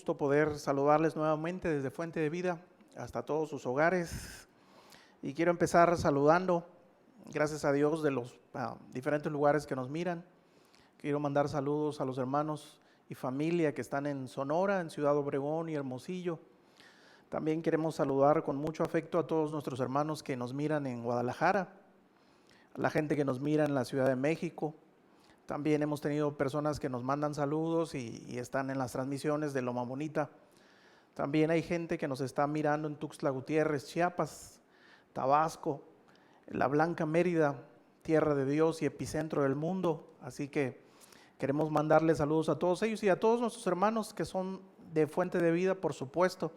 gusto poder saludarles nuevamente desde Fuente de Vida hasta todos sus hogares. Y quiero empezar saludando, gracias a Dios, de los diferentes lugares que nos miran. Quiero mandar saludos a los hermanos y familia que están en Sonora, en Ciudad Obregón y Hermosillo. También queremos saludar con mucho afecto a todos nuestros hermanos que nos miran en Guadalajara, a la gente que nos mira en la Ciudad de México. También hemos tenido personas que nos mandan saludos y están en las transmisiones de Loma Bonita. También hay gente que nos está mirando en Tuxtla Gutiérrez, Chiapas, Tabasco, La Blanca, Mérida, tierra de Dios y epicentro del mundo. Así que queremos mandarles saludos a todos ellos y a todos nuestros hermanos que son de Fuente de Vida, por supuesto.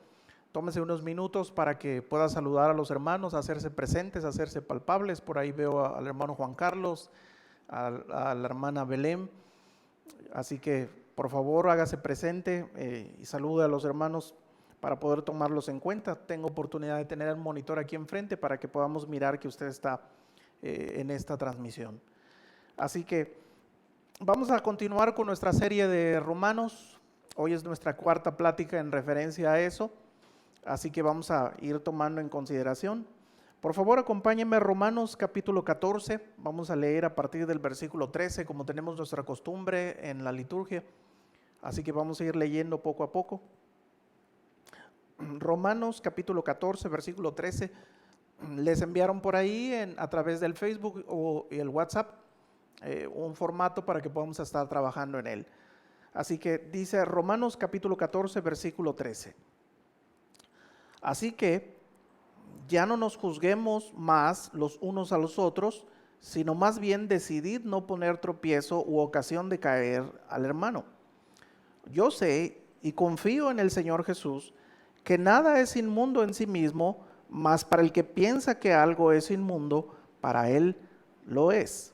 Tómese unos minutos para que pueda saludar a los hermanos, hacerse presentes, hacerse palpables. Por ahí veo al hermano Juan Carlos, a la hermana Belén. Así que por favor hágase presente y salude a los hermanos para poder tomarlos en cuenta. Tengo oportunidad de tener un monitor aquí enfrente para que podamos mirar que usted está en esta transmisión. Así que vamos a continuar con nuestra serie de Romanos. Hoy es nuestra cuarta plática en referencia a eso, así que vamos a ir tomando en consideración. Por favor, acompáñenme a Romanos capítulo 14, vamos a leer a partir del versículo 13, como tenemos nuestra costumbre en la liturgia, así que vamos a ir leyendo poco a poco. Romanos capítulo 14, versículo 13, les enviaron por ahí a través del Facebook o el WhatsApp un formato para que podamos estar trabajando en él. Así que dice Romanos capítulo 14, versículo 13. Así que ya no nos juzguemos más los unos a los otros, sino más bien decidid no poner tropiezo u ocasión de caer al hermano. Yo sé y confío en el Señor Jesús, que nada es inmundo en sí mismo, mas para el que piensa que algo es inmundo, para él lo es.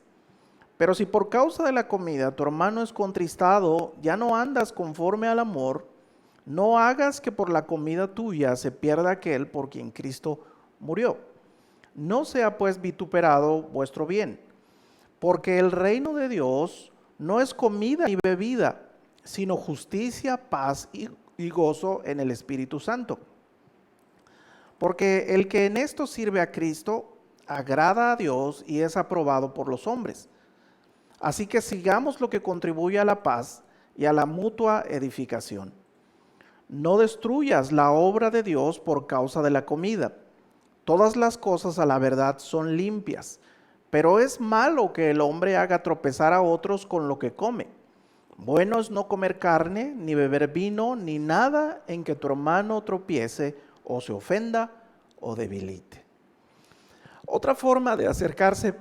Pero si por causa de la comida tu hermano es contristado, ya no andas conforme al amor, no hagas que por la comida tuya se pierda aquel por quien Cristo murió. No sea pues vituperado vuestro bien, porque el reino de Dios no es comida ni bebida, sino justicia, paz y gozo en el Espíritu Santo. Porque el que en esto sirve a Cristo agrada a Dios y es aprobado por los hombres. Así que sigamos lo que contribuye a la paz y a la mutua edificación. No destruyas la obra de Dios por causa de la comida. Todas las cosas a la verdad son limpias, pero es malo que el hombre haga tropezar a otros con lo que come. Bueno es no comer carne, ni beber vino, ni nada en que tu hermano tropiece o se ofenda o debilite. Otra forma de acercarse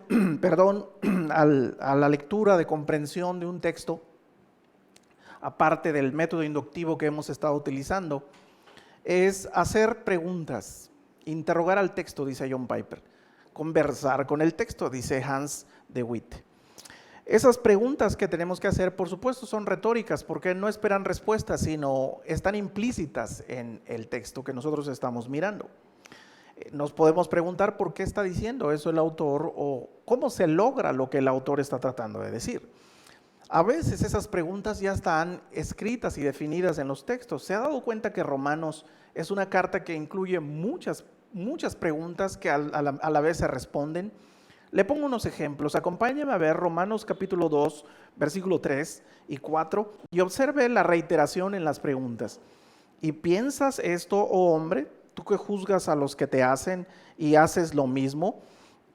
a la lectura de comprensión de un texto, aparte del método inductivo que hemos estado utilizando, es hacer preguntas, interrogar al texto, dice John Piper, conversar con el texto, dice Hans de Witt. Esas preguntas que tenemos que hacer, por supuesto, son retóricas porque no esperan respuestas, sino están implícitas en el texto que nosotros estamos mirando. Nos podemos preguntar por qué está diciendo eso el autor o cómo se logra lo que el autor está tratando de decir. A veces esas preguntas ya están escritas y definidas en los textos. ¿Se ha dado cuenta que Romanos es una carta que incluye muchas preguntas que a la vez se responden? Le pongo unos ejemplos. Acompáñeme a ver Romanos capítulo 2, versículo 3 y 4 y observe la reiteración en las preguntas. ¿Y piensas esto, oh hombre, tú que juzgas a los que te hacen y haces lo mismo,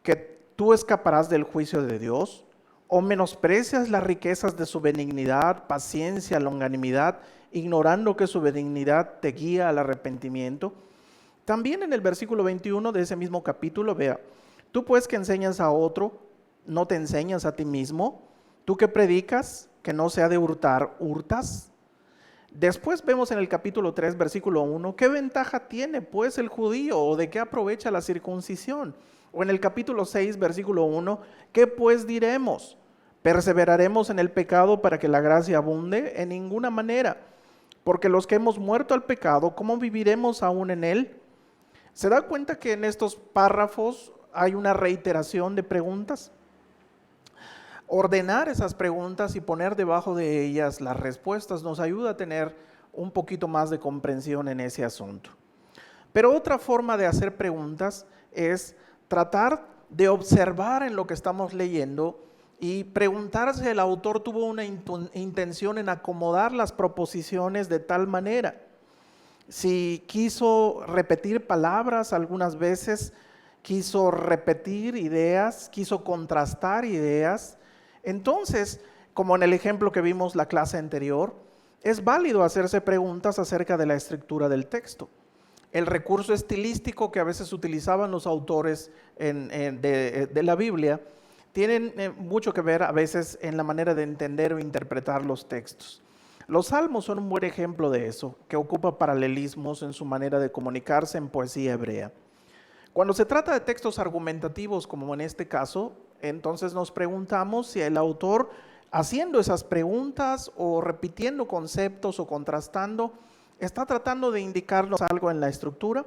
que tú escaparás del juicio de Dios? ¿O menosprecias las riquezas de su benignidad, paciencia, longanimidad, ignorando que su benignidad te guía al arrepentimiento? También en el versículo 21 de ese mismo capítulo, vea, tú pues que enseñas a otro, ¿no te enseñas a ti mismo? Tú que predicas que no se ha de hurtar, ¿hurtas? Después vemos en el capítulo 3, versículo 1, ¿qué ventaja tiene pues el judío o de qué aprovecha la circuncisión? O en el capítulo 6, versículo 1, ¿qué pues diremos? ¿Perseveraremos en el pecado para que la gracia abunde? En ninguna manera, porque los que hemos muerto al pecado, ¿cómo viviremos aún en él? ¿Se da cuenta que en estos párrafos hay una reiteración de preguntas? Ordenar esas preguntas y poner debajo de ellas las respuestas nos ayuda a tener un poquito más de comprensión en ese asunto. Pero otra forma de hacer preguntas es tratar de observar en lo que estamos leyendo y preguntarse si el autor tuvo una intención en acomodar las proposiciones de tal manera. Si quiso repetir palabras algunas veces, quiso repetir ideas, quiso contrastar ideas. Entonces, como en el ejemplo que vimos la clase anterior, es válido hacerse preguntas acerca de la estructura del texto. El recurso estilístico que a veces utilizaban los autores de la Biblia tienen mucho que ver a veces en la manera de entender o interpretar los textos. Los salmos son un buen ejemplo de eso, que ocupa paralelismos en su manera de comunicarse en poesía hebrea. Cuando se trata de textos argumentativos, como en este caso, entonces nos preguntamos si el autor, haciendo esas preguntas o repitiendo conceptos o contrastando, está tratando de indicarnos algo en la estructura.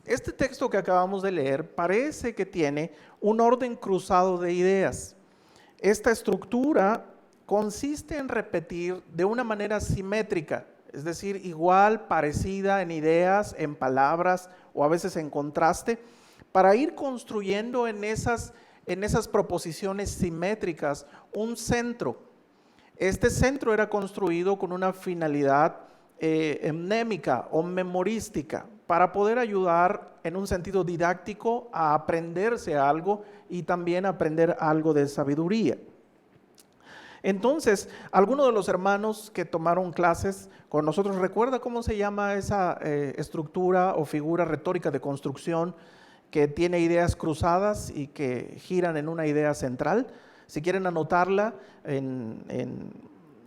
Este texto que acabamos de leer parece que tiene un orden cruzado de ideas. Esta estructura consiste en repetir de una manera simétrica, es decir, igual, parecida en ideas, en palabras o a veces en contraste, para ir construyendo en esas proposiciones simétricas un centro. Este centro era construido con una finalidad mnémica o memorística para poder ayudar en un sentido didáctico a aprenderse algo y también aprender algo de sabiduría. Entonces, alguno de los hermanos que tomaron clases con nosotros, ¿recuerda cómo se llama esa estructura o figura retórica de construcción que tiene ideas cruzadas y que giran en una idea central? Si quieren anotarla en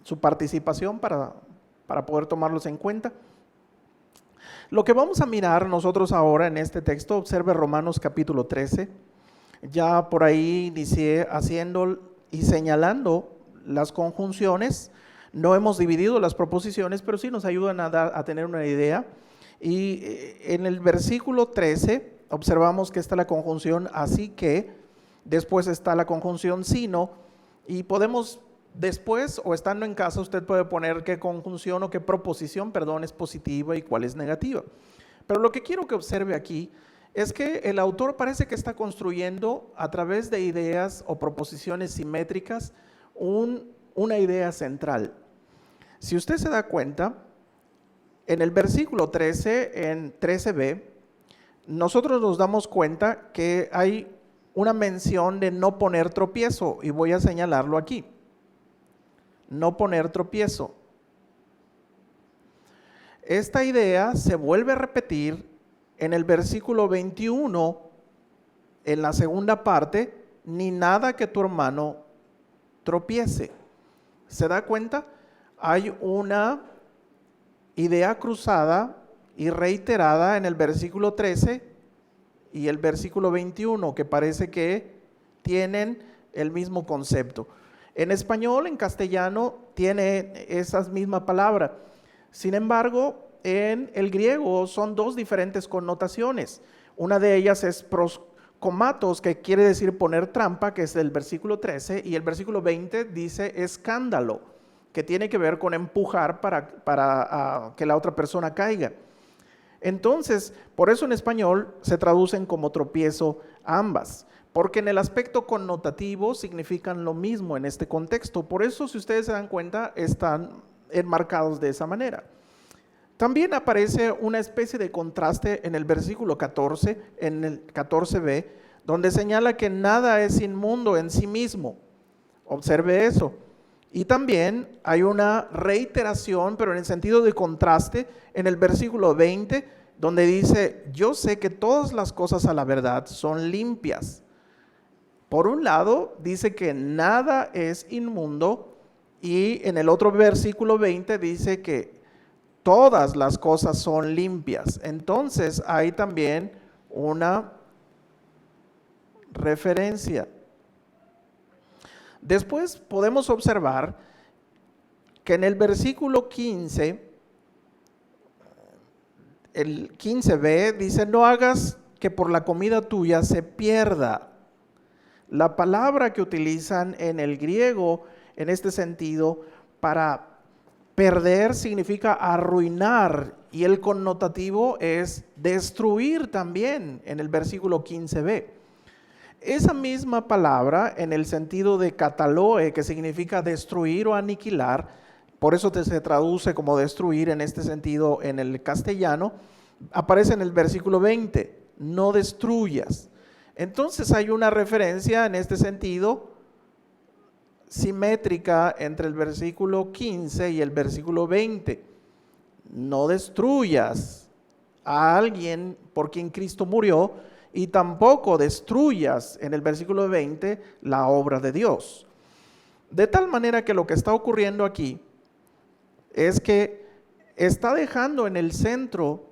su participación para poder tomarlos en cuenta. Lo que vamos a mirar nosotros ahora en este texto, observe Romanos capítulo 13. Ya por ahí inicié haciendo y señalando las conjunciones. No hemos dividido las proposiciones, pero sí nos ayudan a tener una idea. Y en el versículo 13 observamos que está la conjunción así que, después está la conjunción sino, y podemos después, o estando en casa, usted puede poner qué conjunción o qué proposición, es positiva y cuál es negativa. Pero lo que quiero que observe aquí es que el autor parece que está construyendo a través de ideas o proposiciones simétricas una idea central. Si usted se da cuenta, en el versículo 13, en 13b, nosotros nos damos cuenta que hay una mención de no poner tropiezo, y voy a señalarlo aquí. No poner tropiezo. Esta idea se vuelve a repetir en el versículo 21, en la segunda parte, ni nada que tu hermano tropiece. ¿Se da cuenta? Hay una idea cruzada y reiterada en el versículo 13 y el versículo 21, que parece que tienen el mismo concepto. En español, en castellano, tiene esa misma palabra. Sin embargo, en el griego son dos diferentes connotaciones. Una de ellas es proskomatos, que quiere decir poner trampa, que es el versículo 13, y el versículo 20 dice escándalo, que tiene que ver con empujar para que la otra persona caiga. Entonces, por eso en español se traducen como tropiezo ambas, porque en el aspecto connotativo significan lo mismo en este contexto. Por eso, si ustedes se dan cuenta, están enmarcados de esa manera. También aparece una especie de contraste en el versículo 14, en el 14b, donde señala que nada es inmundo en sí mismo. Observe eso. Y también hay una reiteración, pero en el sentido de contraste, en el versículo 20, donde dice, yo sé que todas las cosas a la verdad son limpias. Por un lado, dice que nada es inmundo, y en el otro versículo 20 dice que todas las cosas son limpias. Entonces hay también una referencia. Después podemos observar que en el versículo 15, el 15b dice, no hagas que por la comida tuya se pierda. La palabra que utilizan en el griego en este sentido para Perder significa arruinar y el connotativo es destruir también en el versículo 15b. Esa misma palabra en el sentido de kataloe, que significa destruir o aniquilar, por eso se traduce como destruir en este sentido en el castellano, aparece en el versículo 20, no destruyas. Entonces hay una referencia en este sentido simétrica entre el versículo 15 y el versículo 20. No destruyas a alguien por quien Cristo murió y tampoco destruyas en el versículo 20 la obra de Dios. De tal manera que lo que está ocurriendo aquí es que está dejando en el centro,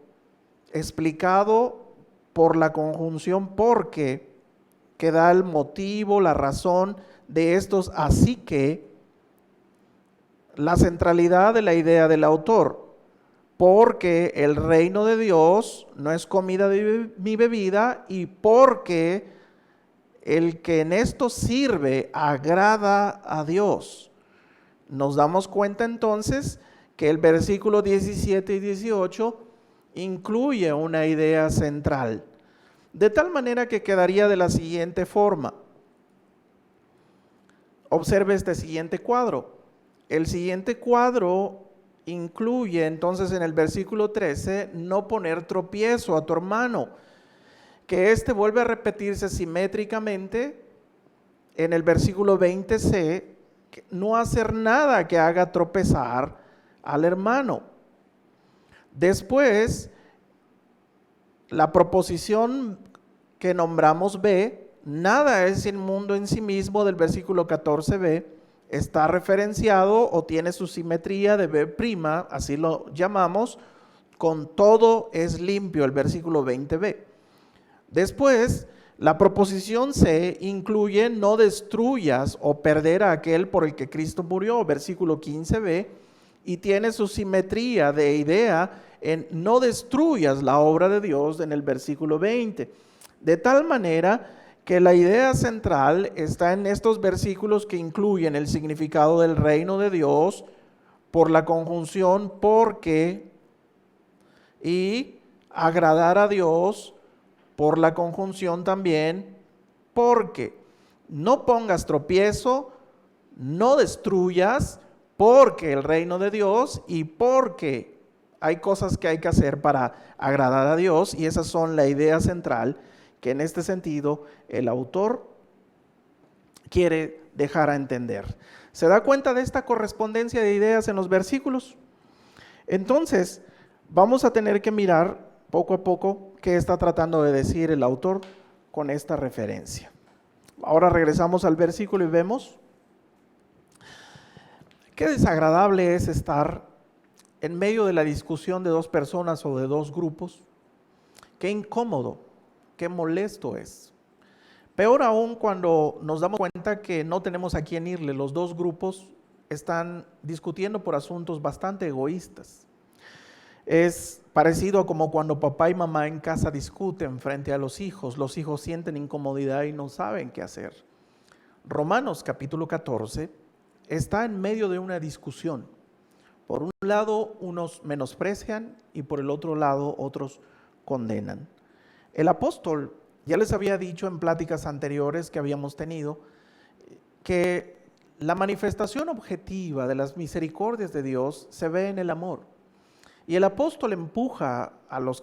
explicado por la conjunción porque, que da el motivo, la razón de estos así que, la centralidad de la idea del autor, porque el reino de Dios no es comida ni bebida y porque el que en esto sirve agrada a Dios. Nos damos cuenta entonces que el versículo 17 y 18 incluye una idea central, de tal manera que quedaría de la siguiente forma. Observe este siguiente cuadro. El siguiente cuadro incluye entonces en el versículo 13 no poner tropiezo a tu hermano, que este vuelve a repetirse simétricamente en el versículo 20c, no hacer nada que haga tropezar al hermano. Después, la proposición que nombramos B, nada es inmundo en sí mismo, del versículo 14b, está referenciado o tiene su simetría de B', así lo llamamos, con todo es limpio, el versículo 20b. Después, la proposición C incluye no destruyas o perder a aquel por el que Cristo murió, versículo 15b, y tiene su simetría de idea en no destruyas la obra de Dios en el versículo 20. De tal manera que la idea central está en estos versículos que incluyen el significado del reino de Dios por la conjunción porque y agradar a Dios por la conjunción también porque. No pongas tropiezo, no destruyas, porque el reino de Dios y porque hay cosas que hay que hacer para agradar a Dios, y esas son la idea central que en este sentido el autor quiere dejar a entender. ¿Se da cuenta de esta correspondencia de ideas en los versículos? Entonces, vamos a tener que mirar poco a poco qué está tratando de decir el autor con esta referencia. Ahora regresamos al versículo y vemos qué desagradable es estar en medio de la discusión de dos personas o de dos grupos. Qué incómodo, qué molesto es. Peor aún cuando nos damos cuenta que no tenemos a quién irle. Los dos grupos están discutiendo por asuntos bastante egoístas. Es parecido a como cuando papá y mamá en casa discuten frente a los hijos sienten incomodidad y no saben qué hacer. Romanos capítulo 14 está en medio de una discusión. Por un lado unos menosprecian y por el otro lado otros condenan. El apóstol ya les había dicho en pláticas anteriores que habíamos tenido que la manifestación objetiva de las misericordias de Dios se ve en el amor. Y el apóstol empuja a los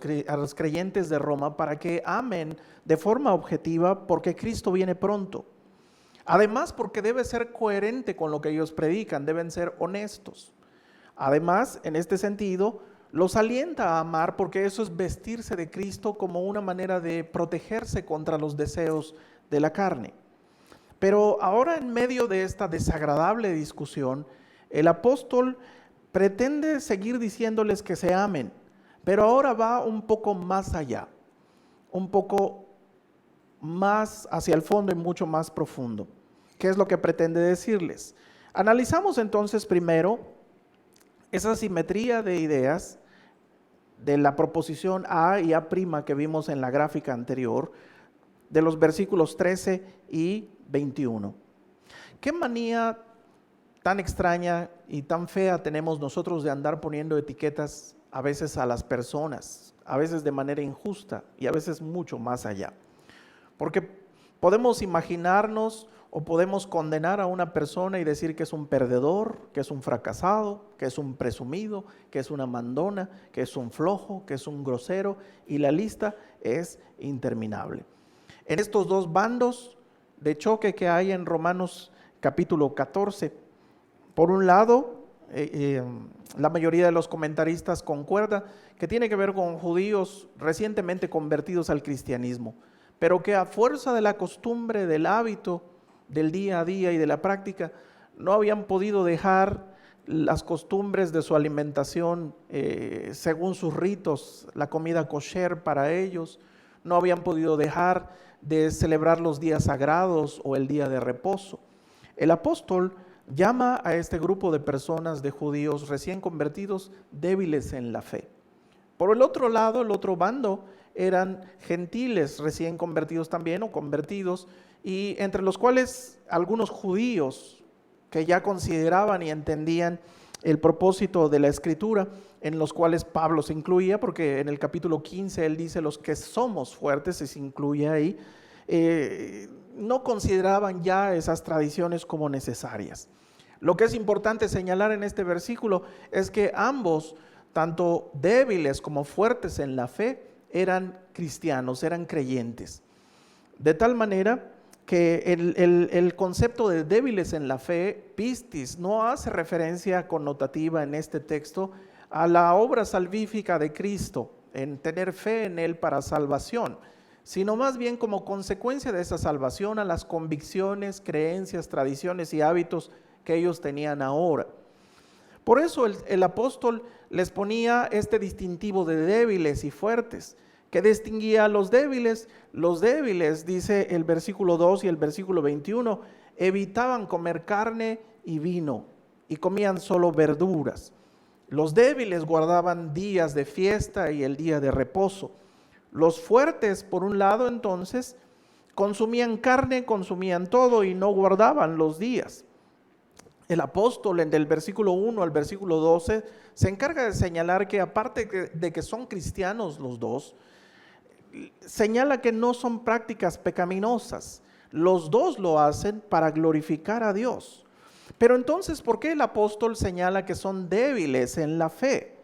creyentes de Roma para que amen de forma objetiva porque Cristo viene pronto. Además, porque debe ser coherente con lo que ellos predican, deben ser honestos. Además, en este sentido, los alienta a amar porque eso es vestirse de Cristo como una manera de protegerse contra los deseos de la carne. Pero ahora, en medio de esta desagradable discusión, el apóstol pretende seguir diciéndoles que se amen, pero ahora va un poco más allá, un poco más hacia el fondo y mucho más profundo. ¿Qué es lo que pretende decirles? Analizamos entonces primero esa simetría de ideas de la proposición A y A' que vimos en la gráfica anterior, de los versículos 13 y 21. ¿Qué manía tan extraña y tan fea tenemos nosotros de andar poniendo etiquetas a veces a las personas, a veces de manera injusta y a veces mucho más allá. Porque podemos imaginarnos o podemos condenar a una persona y decir que es un perdedor, que es un fracasado, que es un presumido, que es una mandona, que es un flojo, que es un grosero, y la lista es interminable. En estos dos bandos de choque que hay en Romanos capítulo 14, por un lado, la mayoría de los comentaristas concuerda que tiene que ver con judíos recientemente convertidos al cristianismo, pero que a fuerza de la costumbre, del hábito, del día a día y de la práctica, no habían podido dejar las costumbres de su alimentación según sus ritos, la comida kosher para ellos, no habían podido dejar de celebrar los días sagrados o el día de reposo. El apóstol llama a este grupo de personas, de judíos recién convertidos, débiles en la fe. Por el otro lado, el otro bando, eran gentiles recién convertidos también o convertidos, y entre los cuales algunos judíos que ya consideraban y entendían el propósito de la escritura, en los cuales Pablo se incluía, porque en el capítulo 15 él dice los que somos fuertes, se incluye ahí, no consideraban ya esas tradiciones como necesarias. Lo que es importante señalar en este versículo es que ambos, tanto débiles como fuertes en la fe, eran cristianos, eran creyentes. De tal manera que el concepto de débiles en la fe, pistis, no hace referencia connotativa en este texto a la obra salvífica de Cristo, en tener fe en Él para salvación, sino más bien como consecuencia de esa salvación a las convicciones, creencias, tradiciones y hábitos que ellos tenían ahora. Por eso el apóstol les ponía este distintivo de débiles y fuertes, que distinguía a los débiles. Los débiles, dice el versículo 2 y el versículo 21, evitaban comer carne y vino y comían solo verduras. Los débiles guardaban días de fiesta y el día de reposo. Los fuertes, por un lado, entonces, consumían carne, consumían todo y no guardaban los días. El apóstol, del versículo 1 al versículo 12, se encarga de señalar que aparte de que son cristianos los dos, señala que no son prácticas pecaminosas. Los dos lo hacen para glorificar a Dios. Pero entonces, ¿por qué el apóstol señala que son débiles en la fe?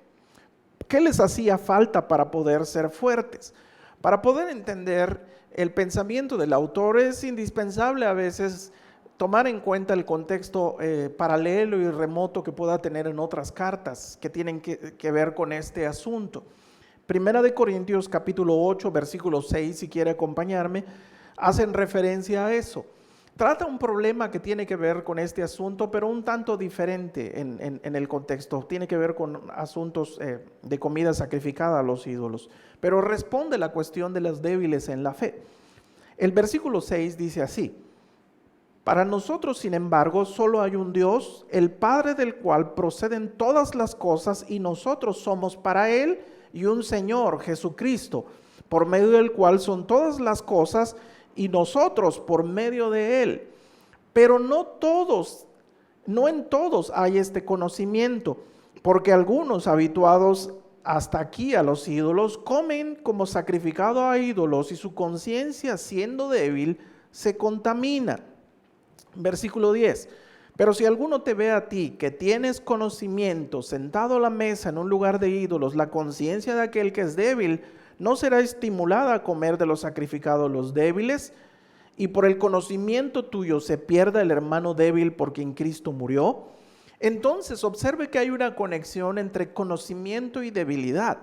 ¿Qué les hacía falta para poder ser fuertes? Para poder entender el pensamiento del autor es indispensable a veces tomar en cuenta el contexto paralelo y remoto que pueda tener en otras cartas que tienen que ver con este asunto. Primera de Corintios capítulo 8, versículo 6, si quiere acompañarme, hacen referencia a eso. Trata un problema que tiene que ver con este asunto, pero un tanto diferente en el contexto. Tiene que ver con asuntos de comida sacrificada a los ídolos, pero responde la cuestión de las débiles en la fe. El versículo 6 dice así: para nosotros, sin embargo, solo hay un Dios, el Padre del cual proceden todas las cosas, y nosotros somos para Él, y un Señor, Jesucristo, por medio del cual son todas las cosas, y nosotros por medio de Él. Pero no en todos hay este conocimiento, porque algunos, habituados hasta aquí a los ídolos, comen como sacrificado a ídolos, y su conciencia, siendo débil, se contamina. Versículo 10. Pero si alguno te ve a ti, que tienes conocimiento, sentado a la mesa en un lugar de ídolos, la conciencia de aquel que es débil no será estimulada a comer de lo sacrificado a los débiles, y por el conocimiento tuyo se pierda el hermano débil por quien Cristo murió. Entonces observe que hay una conexión entre conocimiento y debilidad.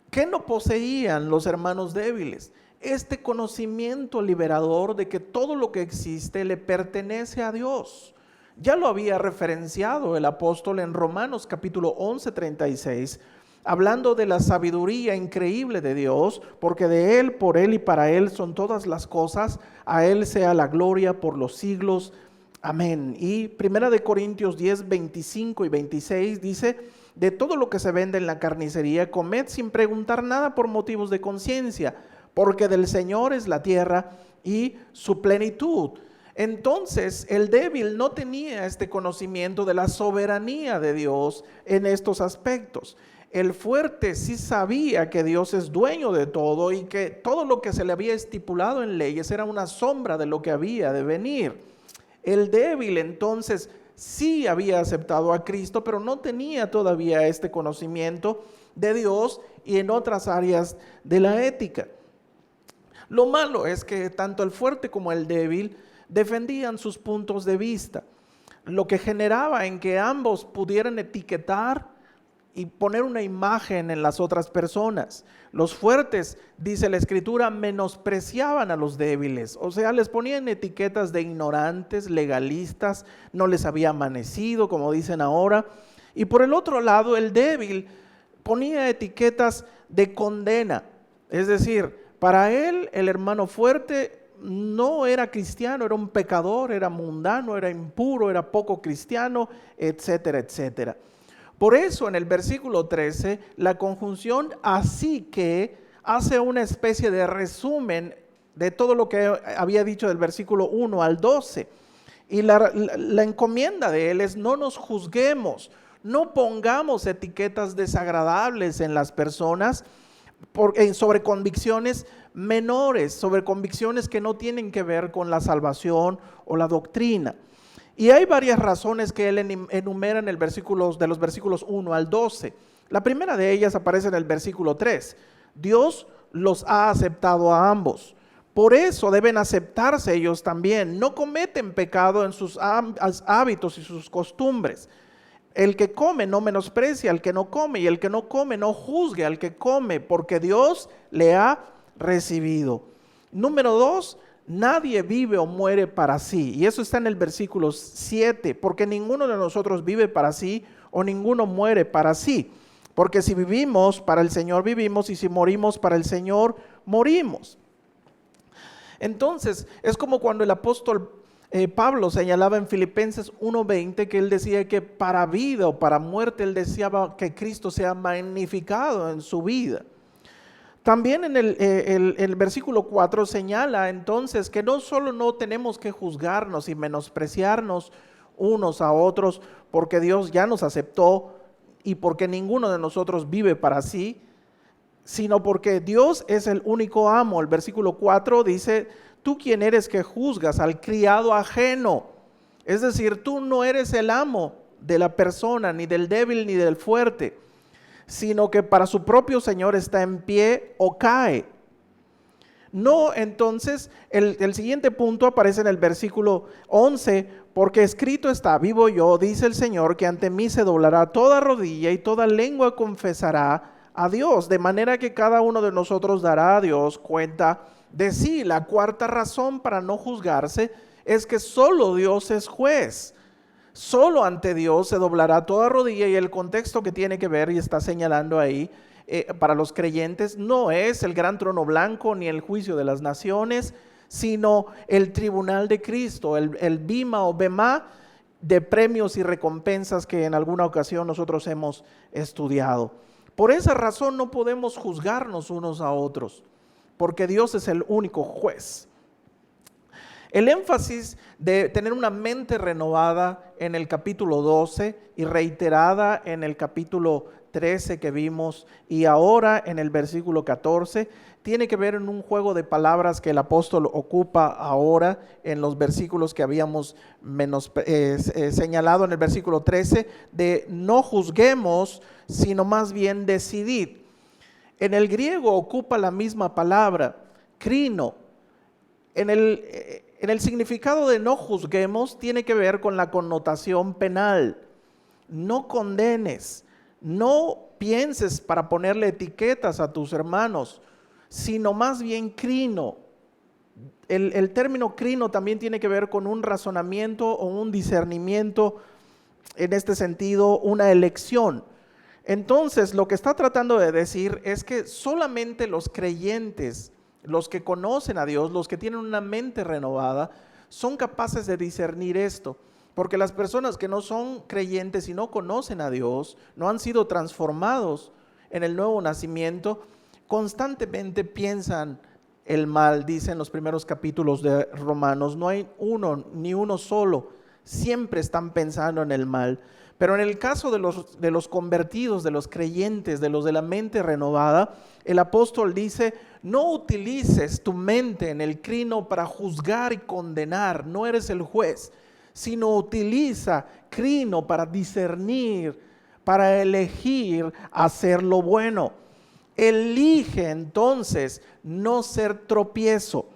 ¿Qué no poseían los hermanos débiles? Este conocimiento liberador de que todo lo que existe le pertenece a Dios. Ya lo había referenciado el apóstol en Romanos capítulo 11, 36, hablando de la sabiduría increíble de Dios, porque de Él, por Él y para Él son todas las cosas, a Él sea la gloria por los siglos. Amén. Y Primera de Corintios 10, 25 y 26 dice: de todo lo que se vende en la carnicería, comed sin preguntar nada por motivos de conciencia, porque del Señor es la tierra y su plenitud. Entonces, el débil no tenía este conocimiento de la soberanía de Dios en estos aspectos. El fuerte sí sabía que Dios es dueño de todo y que todo lo que se le había estipulado en leyes era una sombra de lo que había de venir. El débil entonces sí había aceptado a Cristo, pero no tenía todavía este conocimiento de Dios y en otras áreas de la ética. Lo malo es que tanto el fuerte como el débil defendían sus puntos de vista, lo que generaba en que ambos pudieran etiquetar y poner una imagen en las otras personas. Los fuertes, dice la Escritura, menospreciaban a los débiles, o sea, les ponían etiquetas de ignorantes, legalistas, no les había amanecido, como dicen ahora. Y por el otro lado, el débil ponía etiquetas de condena, es decir, para él, el hermano fuerte no era cristiano, era un pecador, era mundano, era impuro, era poco cristiano, etcétera, etcétera. Por eso en el versículo 13, la conjunción así que hace una especie de resumen de todo lo que había dicho del versículo 1 al 12. Y la encomienda de él es: no nos juzguemos, no pongamos etiquetas desagradables en las personas sobre convicciones menores, sobre convicciones que no tienen que ver con la salvación o la doctrina. Y hay varias razones que él enumera en el de los versículos 1 al 12. La primera de ellas aparece en el versículo 3. Dios los ha aceptado a ambos. Por eso deben aceptarse ellos también. No cometen pecado en sus hábitos y sus costumbres. El que come no menosprecia al que no come, y el que no come no juzgue al que come, porque Dios le ha recibido. Número 2, nadie vive o muere para sí. Y eso está en el versículo 7, porque ninguno de nosotros vive para sí o ninguno muere para sí. Porque si vivimos, para el Señor vivimos, y si morimos, para el Señor morimos. Entonces, es como cuando el apóstol Pablo señalaba en Filipenses 1:20 que él decía que para vida o para muerte él deseaba que Cristo sea magnificado en su vida. También en el versículo 4 señala entonces que no solo no tenemos que juzgarnos y menospreciarnos unos a otros porque Dios ya nos aceptó y porque ninguno de nosotros vive para sí, sino porque Dios es el único amo. El versículo 4 dice: ¿tú quién eres que juzgas al criado ajeno? Es decir, tú no eres el amo de la persona, ni del débil ni del fuerte, sino que para su propio Señor está en pie o cae. No, entonces, el siguiente punto aparece en el versículo 11, porque escrito está: vivo yo, dice el Señor, que ante mí se doblará toda rodilla y toda lengua confesará a Dios, de manera que cada uno de nosotros dará a Dios cuenta de sí. La cuarta razón para no juzgarse es que solo Dios es juez. Solo ante Dios se doblará toda rodilla, y el contexto que tiene que ver y está señalando ahí para los creyentes no es el gran trono blanco ni el juicio de las naciones, sino el tribunal de Cristo, el bima o bema de premios y recompensas que en alguna ocasión nosotros hemos estudiado. Por esa razón no podemos juzgarnos unos a otros, porque Dios es el único juez. El énfasis de tener una mente renovada en el capítulo 12 y reiterada en el capítulo 13 que vimos, y ahora en el versículo 14, tiene que ver en un juego de palabras que el apóstol ocupa ahora en los versículos que habíamos señalado en el versículo 13, de no juzguemos, sino más bien decidid. En el griego ocupa la misma palabra, crino. En el significado de no juzguemos tiene que ver con la connotación penal. No condenes, no pienses para ponerle etiquetas a tus hermanos, sino más bien crino. El término crino también tiene que ver con un razonamiento o un discernimiento, en este sentido, una elección. Entonces, lo que está tratando de decir es que solamente los creyentes, los que conocen a Dios, los que tienen una mente renovada, son capaces de discernir esto. Porque las personas que no son creyentes y no conocen a Dios, no han sido transformados en el nuevo nacimiento, constantemente piensan el mal, dice en los primeros capítulos de Romanos. No hay uno, ni uno solo. Siempre están pensando en el mal. Pero en el caso de los convertidos, de los creyentes, de los de la mente renovada, el apóstol dice: no utilices tu mente en el crino para juzgar y condenar, no eres el juez, sino utiliza crino para discernir, para elegir hacer lo bueno. Elige entonces no ser tropiezo.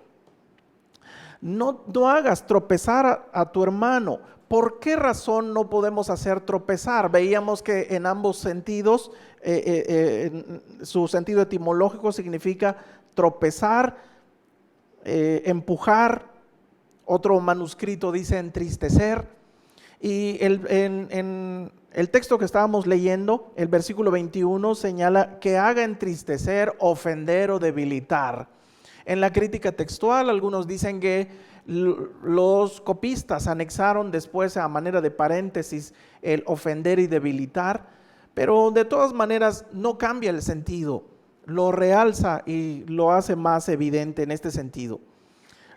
No hagas tropezar a tu hermano. ¿Por qué razón no podemos hacer tropezar? Veíamos que en ambos sentidos, su sentido etimológico significa tropezar, empujar. Otro manuscrito dice entristecer. Y en el texto que estábamos leyendo, el versículo 21 señala que haga entristecer, ofender o debilitar. En la crítica textual, algunos dicen que los copistas anexaron después a manera de paréntesis el ofender y debilitar, pero de todas maneras no cambia el sentido, lo realza y lo hace más evidente en este sentido.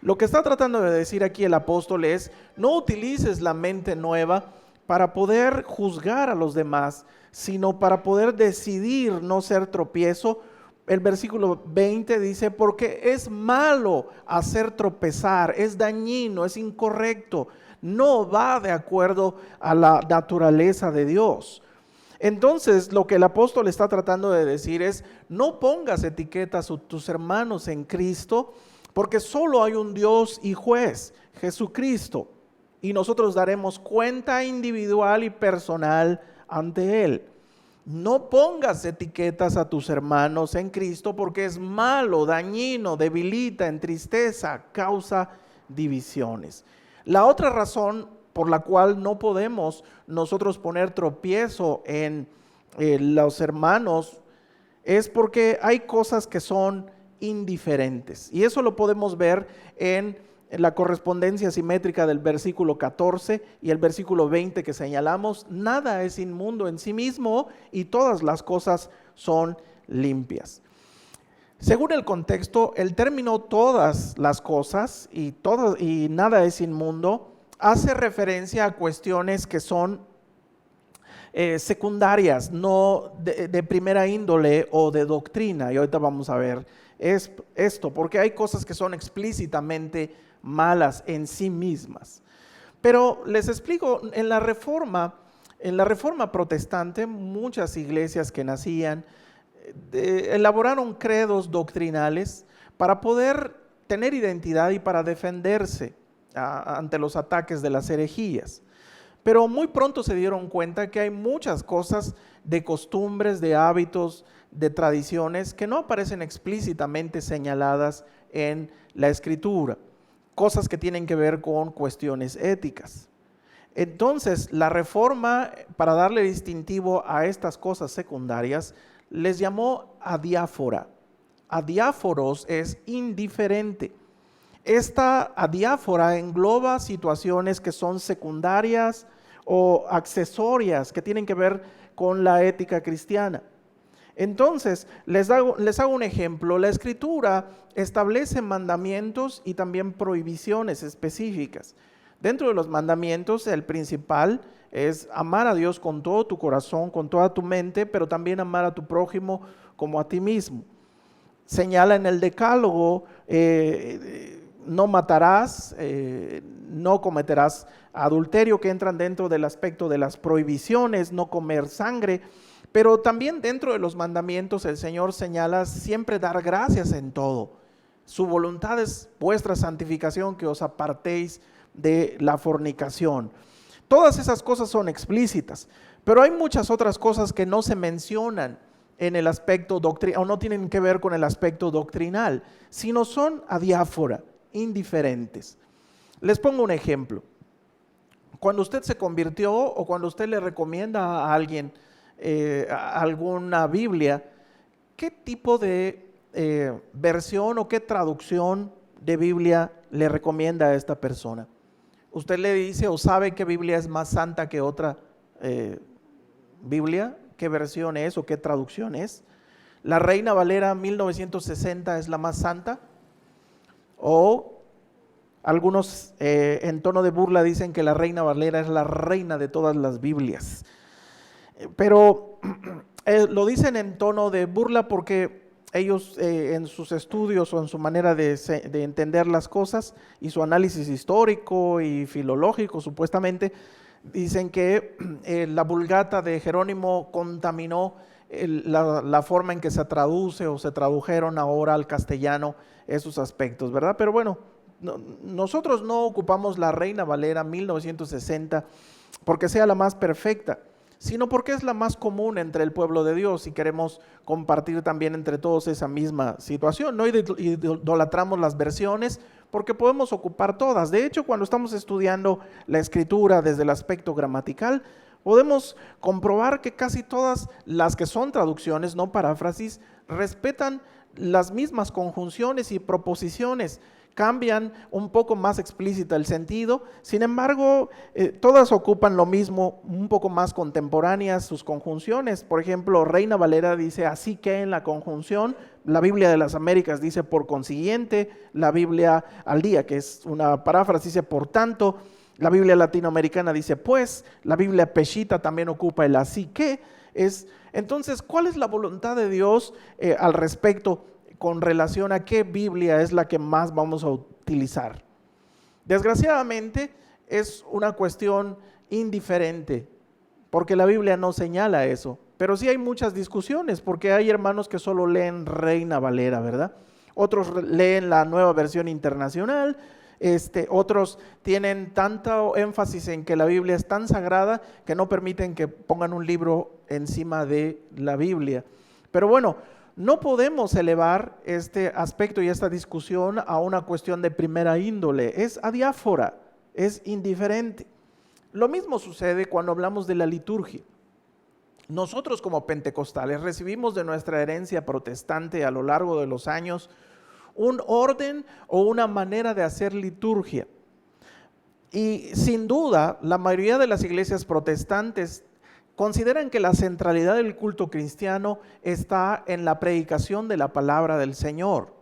Lo que está tratando de decir aquí el apóstol es: no utilices la mente nueva para poder juzgar a los demás, sino para poder decidir no ser tropiezo. El versículo 20 dice: porque es malo hacer tropezar, es dañino, es incorrecto, no va de acuerdo a la naturaleza de Dios. Entonces, lo que el apóstol está tratando de decir es: no pongas etiquetas a tus hermanos en Cristo, porque solo hay un Dios y juez, Jesucristo, y nosotros daremos cuenta individual y personal ante Él. No pongas etiquetas a tus hermanos en Cristo, porque es malo, dañino, debilita, entristeza, causa divisiones. La otra razón por la cual no podemos nosotros poner tropiezo en los hermanos es porque hay cosas que son indiferentes. Y eso lo podemos ver en la correspondencia simétrica del versículo 14 y el versículo 20 que señalamos. Nada es inmundo en sí mismo y todas las cosas son limpias. Según el contexto, el término todas las cosas y nada es inmundo hace referencia a cuestiones que son secundarias, no de primera índole o de doctrina. Y ahorita vamos a ver esto, porque hay cosas que son explícitamente malas en sí mismas. Pero les explico, en la reforma protestante, muchas iglesias que nacían elaboraron credos doctrinales para poder tener identidad y para defenderse ante los ataques de las herejías. Pero muy pronto se dieron cuenta que hay muchas cosas de costumbres, de hábitos, de tradiciones que no aparecen explícitamente señaladas en la Escritura. Cosas que tienen que ver con cuestiones éticas. Entonces, la reforma, para darle distintivo a estas cosas secundarias, les llamó adiáfora. Adiáforos es indiferente. Esta adiáfora engloba situaciones que son secundarias o accesorias, que tienen que ver con la ética cristiana. Entonces, les hago un ejemplo. La Escritura establece mandamientos y también prohibiciones específicas. Dentro de los mandamientos, el principal es amar a Dios con todo tu corazón, con toda tu mente, pero también amar a tu prójimo como a ti mismo. Señala en el Decálogo, no matarás, no cometerás adulterio, que entran dentro del aspecto de las prohibiciones, no comer sangre. Pero también dentro de los mandamientos el Señor señala siempre dar gracias en todo. Su voluntad es vuestra santificación, que os apartéis de la fornicación. Todas esas cosas son explícitas, pero hay muchas otras cosas que no se mencionan en el aspecto doctrinal, o no tienen que ver con el aspecto doctrinal, sino son adiáfora, indiferentes. Les pongo un ejemplo. Cuando usted se convirtió o cuando usted le recomienda a alguien alguna Biblia, ¿qué tipo de versión o qué traducción de Biblia le recomienda a esta persona? Usted le dice o sabe qué Biblia es más santa que otra Biblia, qué versión es o qué traducción es. La Reina Valera 1960 es la más santa. O algunos en tono de burla dicen que la Reina Valera es la reina de todas las Biblias. Pero lo dicen en tono de burla porque ellos en sus estudios o en su manera de entender las cosas y su análisis histórico y filológico supuestamente, dicen que la Vulgata de Jerónimo contaminó la forma en que se traduce o se tradujeron ahora al castellano esos aspectos, ¿verdad? Pero bueno, nosotros no ocupamos la Reina Valera 1960 porque sea la más perfecta, sino porque es la más común entre el pueblo de Dios y queremos compartir también entre todos esa misma situación. No idolatramos las versiones porque podemos ocupar todas. De hecho, cuando estamos estudiando la escritura desde el aspecto gramatical, podemos comprobar que casi todas las que son traducciones, no paráfrasis, respetan las mismas conjunciones y proposiciones. Cambian un poco más explícita el sentido, sin embargo, todas ocupan lo mismo, un poco más contemporáneas sus conjunciones. Por ejemplo, Reina Valera dice así que en la conjunción, la Biblia de las Américas dice por consiguiente, la Biblia al día, que es una paráfrasis, dice por tanto, la Biblia latinoamericana dice pues, la Biblia peshita también ocupa el así que. Entonces, ¿cuál es la voluntad de Dios al respecto con relación a qué Biblia es la que más vamos a utilizar? Desgraciadamente es una cuestión indiferente, porque la Biblia no señala eso, pero sí hay muchas discusiones, porque hay hermanos que solo leen Reina Valera, ¿verdad? Otros leen la Nueva Versión Internacional, otros tienen tanto énfasis en que la Biblia es tan sagrada que no permiten que pongan un libro encima de la Biblia. Pero bueno, no podemos elevar este aspecto y esta discusión a una cuestión de primera índole, es adiáfora, es indiferente. Lo mismo sucede cuando hablamos de la liturgia. Nosotros como pentecostales recibimos de nuestra herencia protestante a lo largo de los años un orden o una manera de hacer liturgia. Y sin duda, la mayoría de las iglesias protestantes consideran que la centralidad del culto cristiano está en la predicación de la palabra del Señor.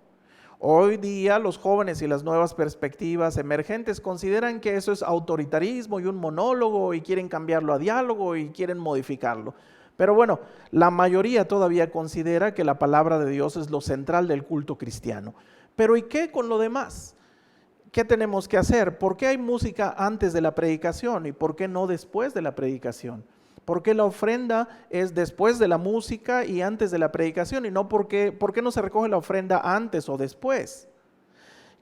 Hoy día los jóvenes y las nuevas perspectivas emergentes consideran que eso es autoritarismo y un monólogo y quieren cambiarlo a diálogo y quieren modificarlo. Pero bueno, la mayoría todavía considera que la palabra de Dios es lo central del culto cristiano. Pero ¿y qué con lo demás? ¿Qué tenemos que hacer? ¿Por qué hay música antes de la predicación y por qué no después de la predicación? ¿Por qué la ofrenda es después de la música y antes de la predicación? Y no por qué no se recoge la ofrenda antes o después.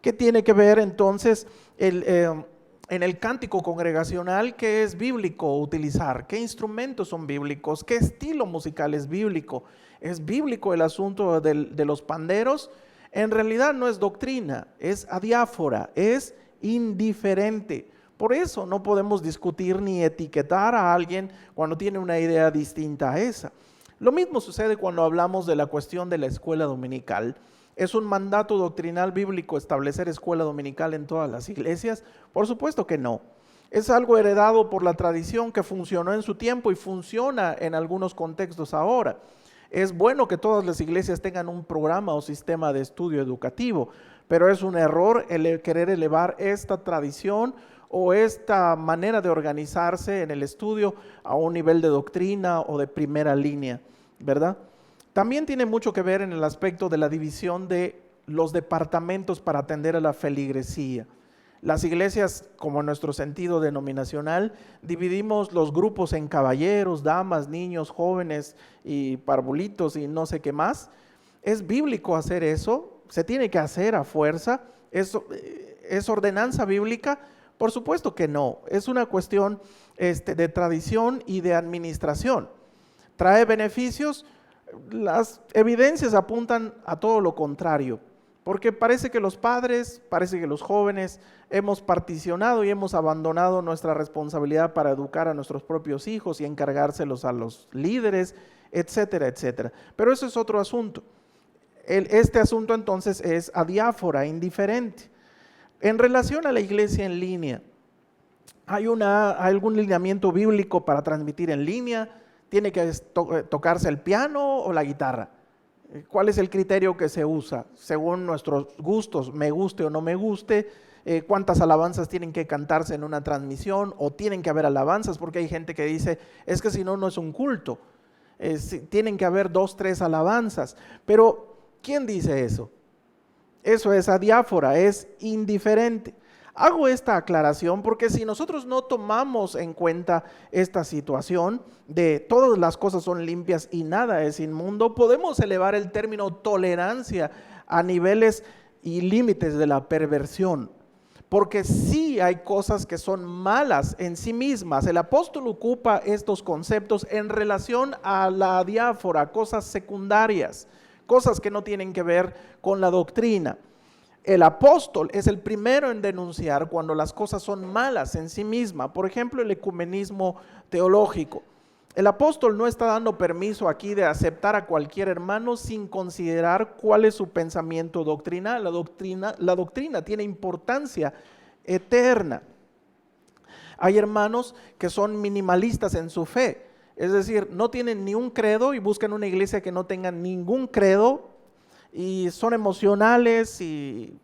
¿Qué tiene que ver entonces en el cántico congregacional? ¿Qué es bíblico utilizar? ¿Qué instrumentos son bíblicos? ¿Qué estilo musical es bíblico? ¿Es bíblico el asunto de los panderos? En realidad no es doctrina, es adiáfora, es indiferente. Por eso no podemos discutir ni etiquetar a alguien cuando tiene una idea distinta a esa. Lo mismo sucede cuando hablamos de la cuestión de la escuela dominical. ¿Es un mandato doctrinal bíblico establecer escuela dominical en todas las iglesias? Por supuesto que no. Es algo heredado por la tradición que funcionó en su tiempo y funciona en algunos contextos ahora. Es bueno que todas las iglesias tengan un programa o sistema de estudio educativo, pero es un error querer elevar esta tradición o esta manera de organizarse en el estudio a un nivel de doctrina o de primera línea, ¿verdad? También tiene mucho que ver en el aspecto de la división de los departamentos para atender a la feligresía. Las iglesias, como en nuestro sentido denominacional, dividimos los grupos en caballeros, damas, niños, jóvenes y parvulitos y no sé qué más. ¿Es bíblico hacer eso? ¿Se tiene que hacer a fuerza? ¿Es ordenanza bíblica? Por supuesto que no. Es una cuestión de tradición y de administración. ¿Trae beneficios? Las evidencias apuntan a todo lo contrario. Porque parece que los padres, parece que los jóvenes hemos particionado y hemos abandonado nuestra responsabilidad para educar a nuestros propios hijos y encargárselos a los líderes, etcétera, etcétera. Pero eso es otro asunto. Este asunto entonces es adiáfora, indiferente. En relación a la iglesia en línea, ¿hay algún lineamiento bíblico para transmitir en línea? ¿Tiene que tocarse el piano o la guitarra? ¿Cuál es el criterio que se usa? Según nuestros gustos, me guste o no me guste, cuántas alabanzas tienen que cantarse en una transmisión o tienen que haber alabanzas, porque hay gente que dice, es que si no, no es un culto. Tienen que haber 2, 3 alabanzas. Pero, ¿quién dice eso? Eso es adiáfora, es indiferente. Hago esta aclaración porque si nosotros no tomamos en cuenta esta situación de todas las cosas son limpias y nada es inmundo, podemos elevar el término tolerancia a niveles y límites de la perversión. Porque sí hay cosas que son malas en sí mismas. El apóstol ocupa estos conceptos en relación a la adiáfora, cosas secundarias, cosas que no tienen que ver con la doctrina. El apóstol es el primero en denunciar cuando las cosas son malas en sí mismas. Por ejemplo, el ecumenismo teológico. El apóstol no está dando permiso aquí de aceptar a cualquier hermano sin considerar cuál es su pensamiento doctrinal. La doctrina tiene importancia eterna. Hay hermanos que son minimalistas en su fe, es decir, no tienen ni un credo y buscan una iglesia que no tenga ningún credo y son emocionales y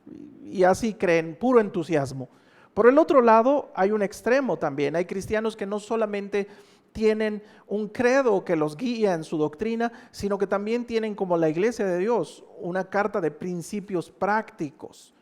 así creen, puro entusiasmo. Por el otro lado, hay un extremo también. Hay cristianos que no solamente tienen un credo que los guía en su doctrina, sino que también tienen, como la Iglesia de Dios, una carta de principios prácticos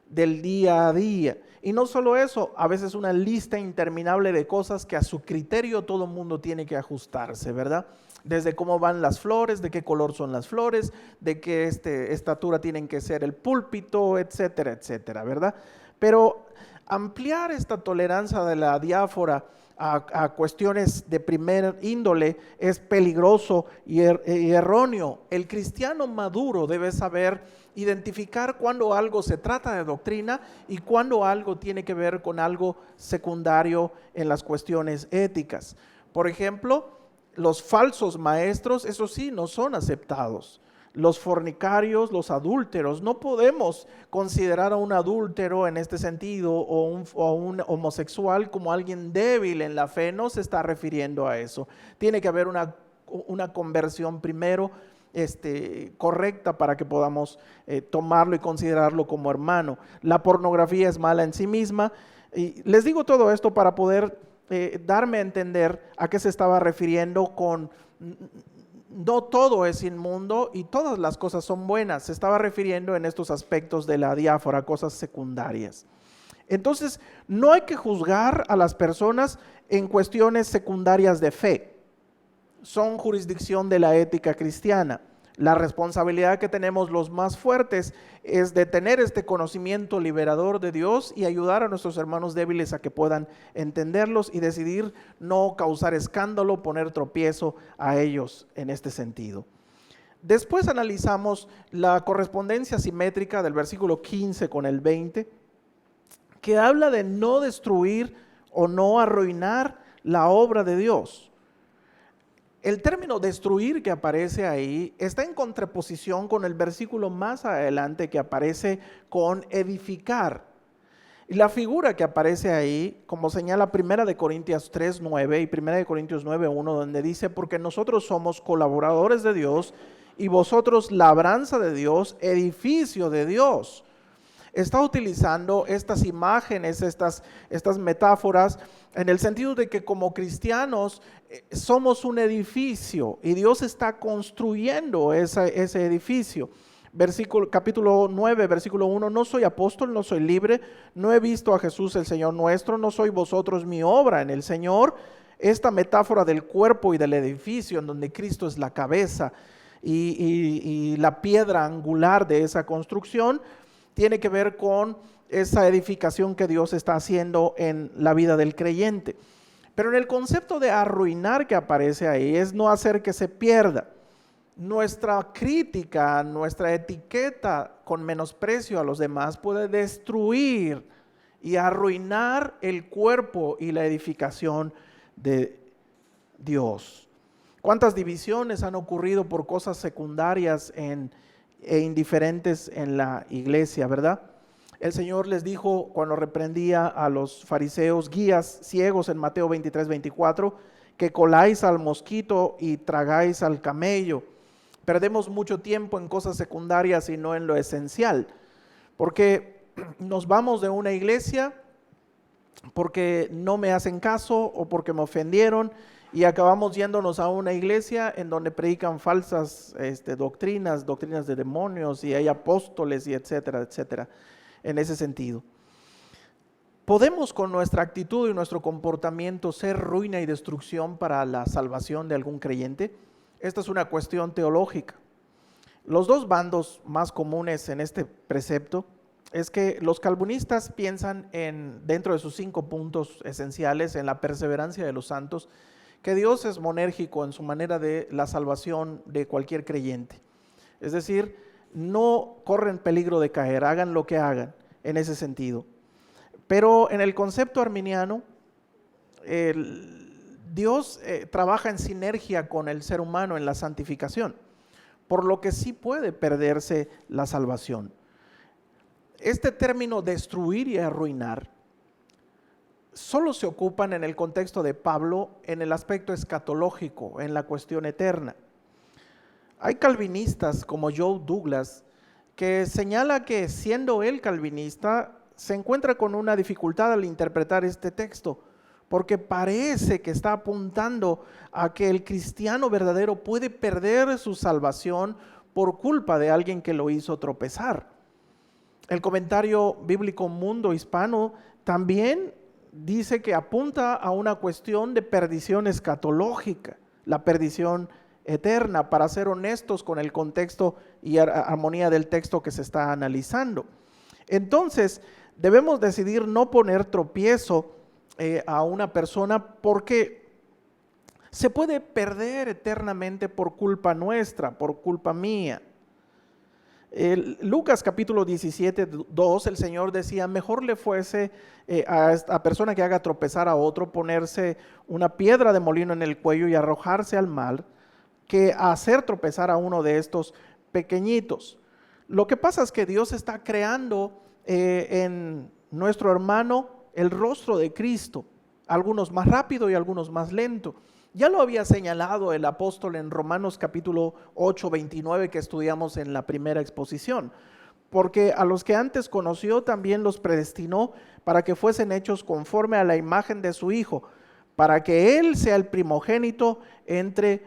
del día a día. Y no solo eso, a veces una lista interminable de cosas que a su criterio todo el mundo tiene que ajustarse, ¿verdad? Desde cómo van las flores, de qué color son las flores, de qué estatura tienen que ser el púlpito, etcétera, etcétera, ¿verdad? Pero ampliar esta tolerancia de la diáfora a cuestiones de primer índole es peligroso y erróneo. El cristiano maduro debe saber identificar cuando algo se trata de doctrina y cuando algo tiene que ver con algo secundario en las cuestiones éticas. Por ejemplo, los falsos maestros, eso sí, no son aceptados. Los fornicarios, los adúlteros, no podemos considerar a un adúltero en este sentido o un homosexual como alguien débil en la fe, no se está refiriendo a eso. Tiene que haber una conversión primero correcta para que podamos tomarlo y considerarlo como hermano. La pornografía es mala en sí misma y les digo todo esto para poder darme a entender a qué se estaba refiriendo con no todo es inmundo y todas las cosas son buenas. Se estaba refiriendo en estos aspectos de la diáfora, cosas secundarias. Entonces, no hay que juzgar a las personas en cuestiones secundarias de fe. Son jurisdicción de la ética cristiana. La responsabilidad que tenemos los más fuertes es de tener este conocimiento liberador de Dios y ayudar a nuestros hermanos débiles a que puedan entenderlos y decidir no causar escándalo, poner tropiezo a ellos en este sentido. Después analizamos la correspondencia simétrica del versículo 15 con el 20, que habla de no destruir o no arruinar la obra de Dios. El término destruir que aparece ahí está en contraposición con el versículo más adelante que aparece con edificar. Y la figura que aparece ahí, como señala 1 Corintios 3:9 y 1 Corintios 9:1, donde dice, porque nosotros somos colaboradores de Dios y vosotros labranza de Dios, edificio de Dios. Está utilizando estas imágenes, estas metáforas, en el sentido de que como cristianos somos un edificio y Dios está construyendo ese edificio. Capítulo 9, versículo 1, no soy apóstol, no soy libre, no he visto a Jesús el Señor nuestro, no soy vosotros mi obra en el Señor. Esta metáfora del cuerpo y del edificio en donde Cristo es la cabeza y la piedra angular de esa construcción, tiene que ver con esa edificación que Dios está haciendo en la vida del creyente. Pero en el concepto de arruinar que aparece ahí es no hacer que se pierda. Nuestra crítica, nuestra etiqueta con menosprecio a los demás puede destruir y arruinar el cuerpo y la edificación de Dios. ¿Cuántas divisiones han ocurrido por cosas secundarias e indiferentes en la iglesia, verdad? El Señor les dijo cuando reprendía a los fariseos, guías ciegos en Mateo 23:24, que coláis al mosquito y tragáis al camello. perdemos mucho tiempo en cosas secundarias y no en lo esencial, porque nos vamos de una iglesia porque no me hacen caso o porque me ofendieron y acabamos yéndonos a una iglesia en donde predican falsas doctrinas de demonios y hay apóstoles y etcétera, etcétera, en ese sentido. ¿Podemos con nuestra actitud y nuestro comportamiento ser ruina y destrucción para la salvación de algún creyente? Esta es una cuestión teológica. Los dos bandos más comunes en este precepto es que los calvinistas piensan dentro de sus 5 puntos esenciales, en la perseverancia de los santos, que Dios es monérgico en su manera de la salvación de cualquier creyente. Es decir, no corren peligro de caer, hagan lo que hagan en ese sentido. Pero en el concepto arminiano, Dios trabaja en sinergia con el ser humano en la santificación, por lo que sí puede perderse la salvación. Este término destruir y arruinar solo se ocupan en el contexto de Pablo en el aspecto escatológico, en la cuestión eterna. Hay calvinistas como Joe Douglas que señala que siendo él calvinista se encuentra con una dificultad al interpretar este texto, porque parece que está apuntando a que el cristiano verdadero puede perder su salvación por culpa de alguien que lo hizo tropezar. El comentario bíblico Mundo Hispano también dice que apunta a una cuestión de perdición escatológica, la perdición eterna, para ser honestos con el contexto y armonía del texto que se está analizando. Entonces, debemos decidir no poner tropiezo a una persona porque se puede perder eternamente por culpa nuestra, por culpa mía. Lucas capítulo 17, 2, el Señor decía, mejor le fuese a esta persona que haga tropezar a otro, ponerse una piedra de molino en el cuello y arrojarse al mar, que hacer tropezar a uno de estos pequeñitos. Lo que pasa es que Dios está creando en nuestro hermano el rostro de Cristo, algunos más rápido y algunos más lento. Ya lo había señalado el apóstol en Romanos capítulo 8, 29 que estudiamos en la primera exposición, porque a los que antes conoció también los predestinó para que fuesen hechos conforme a la imagen de su Hijo, para que Él sea el primogénito entre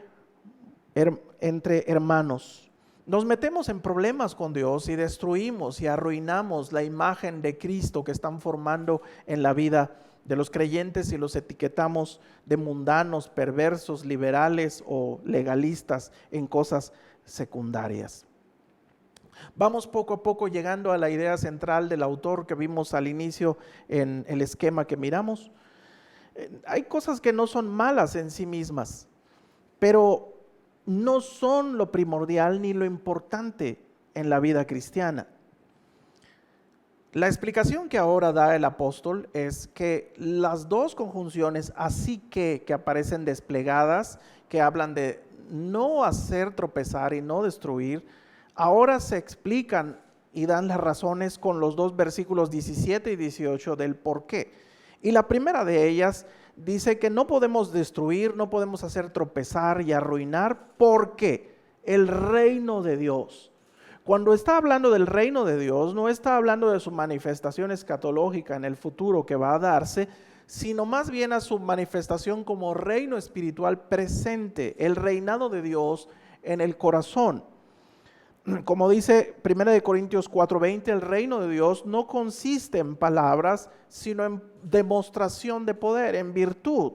hermanos. Nos metemos en problemas con Dios y destruimos y arruinamos la imagen de Cristo que están formando en la vida de los creyentes y los etiquetamos de mundanos, perversos, liberales o legalistas en cosas secundarias. Vamos poco a poco llegando a la idea central del autor que vimos al inicio en el esquema que miramos. Hay cosas que no son malas en sí mismas, pero no son lo primordial ni lo importante en la vida cristiana. La explicación que ahora da el apóstol es que las dos conjunciones así que aparecen desplegadas, que hablan de no hacer tropezar y no destruir, ahora se explican y dan las razones con los dos versículos 17 y 18 del por qué. Y la primera de ellas dice que no podemos destruir, no podemos hacer tropezar y arruinar porque el reino de Dios. Cuando está hablando del reino de Dios, no está hablando de su manifestación escatológica en el futuro que va a darse, sino más bien a su manifestación como reino espiritual presente, el reinado de Dios en el corazón. Como dice 1 Corintios 4:20, el reino de Dios no consiste en palabras, sino en demostración de poder, en virtud.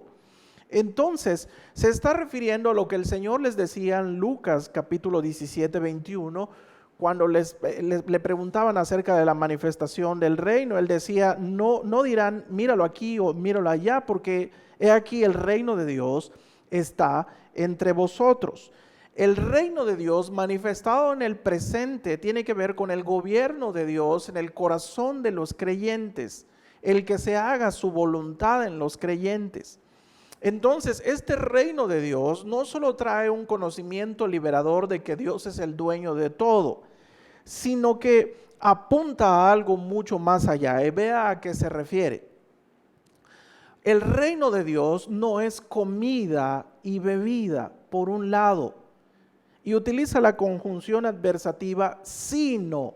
Entonces, se está refiriendo a lo que el Señor les decía en Lucas capítulo 17, 21, cuando le preguntaban acerca de la manifestación del reino. Él decía, no dirán, míralo aquí o míralo allá, porque he aquí el reino de Dios está entre vosotros. El reino de Dios manifestado en el presente tiene que ver con el gobierno de Dios en el corazón de los creyentes, el que se haga su voluntad en los creyentes. Entonces, este reino de Dios no solo trae un conocimiento liberador de que Dios es el dueño de todo, sino que apunta a algo mucho más allá. Y vea a qué se refiere. El reino de Dios no es comida y bebida, por un lado. y utiliza la conjunción adversativa sino.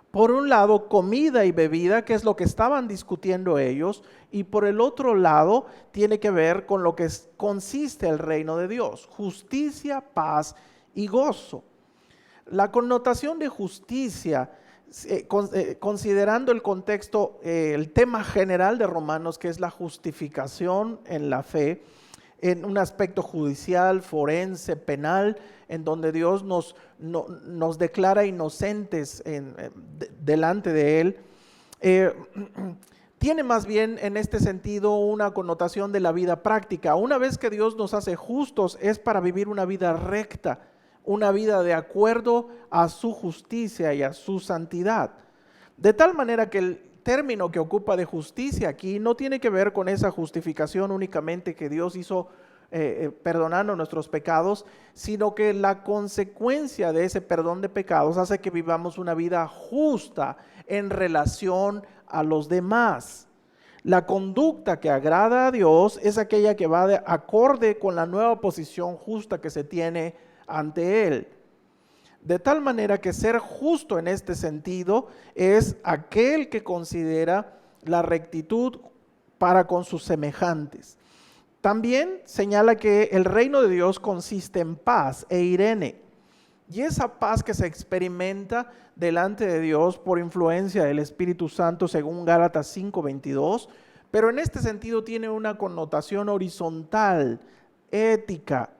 Por un lado, comida y bebida, que es lo que estaban discutiendo ellos, y por el otro lado, tiene que ver con lo que consiste el reino de Dios: justicia, paz y gozo. La connotación de justicia, considerando el contexto, el tema general de Romanos, que es la justificación en la fe, en un aspecto judicial, forense, penal, en donde Dios nos declara inocentes delante de Él, tiene más bien en este sentido una connotación de la vida práctica. Una vez que Dios nos hace justos, es para vivir una vida recta, una vida de acuerdo a su justicia y a su santidad. De tal manera que el término que ocupa de justicia aquí no tiene que ver con esa justificación únicamente que Dios hizo perdonando nuestros pecados, sino que la consecuencia de ese perdón de pecados hace que vivamos una vida justa en relación a los demás. La conducta que agrada a Dios es aquella que va de acorde con la nueva posición justa que se tiene ante Él. De tal manera que ser justo en este sentido es aquel que considera la rectitud para con sus semejantes. También señala que el reino de Dios consiste en paz e irene. Y esa paz que se experimenta delante de Dios por influencia del Espíritu Santo, según Gálatas 5:22, pero en este sentido tiene una connotación horizontal, ética.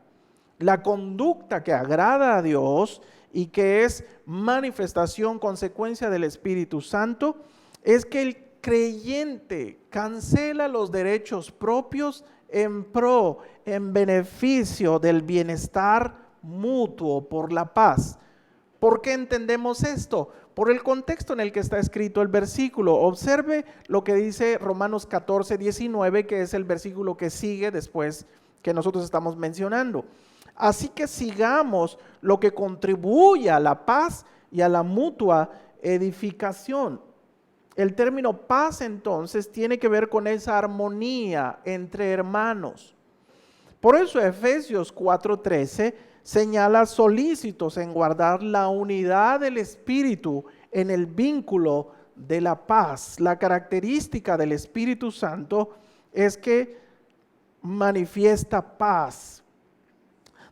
La conducta que agrada a Dios y que es manifestación, consecuencia del Espíritu Santo, es que el creyente cancela los derechos propios en beneficio del bienestar mutuo, por la paz. ¿Por qué entendemos esto? Por el contexto en el que está escrito el versículo. Observe lo que dice Romanos 14:19, que es el versículo que sigue después que nosotros estamos mencionando. Así que sigamos lo que contribuye a la paz y a la mutua edificación. El término paz entonces tiene que ver con esa armonía entre hermanos. Por eso Efesios 4:13 señala solícitos en guardar la unidad del Espíritu en el vínculo de la paz. La característica del Espíritu Santo es que manifiesta paz.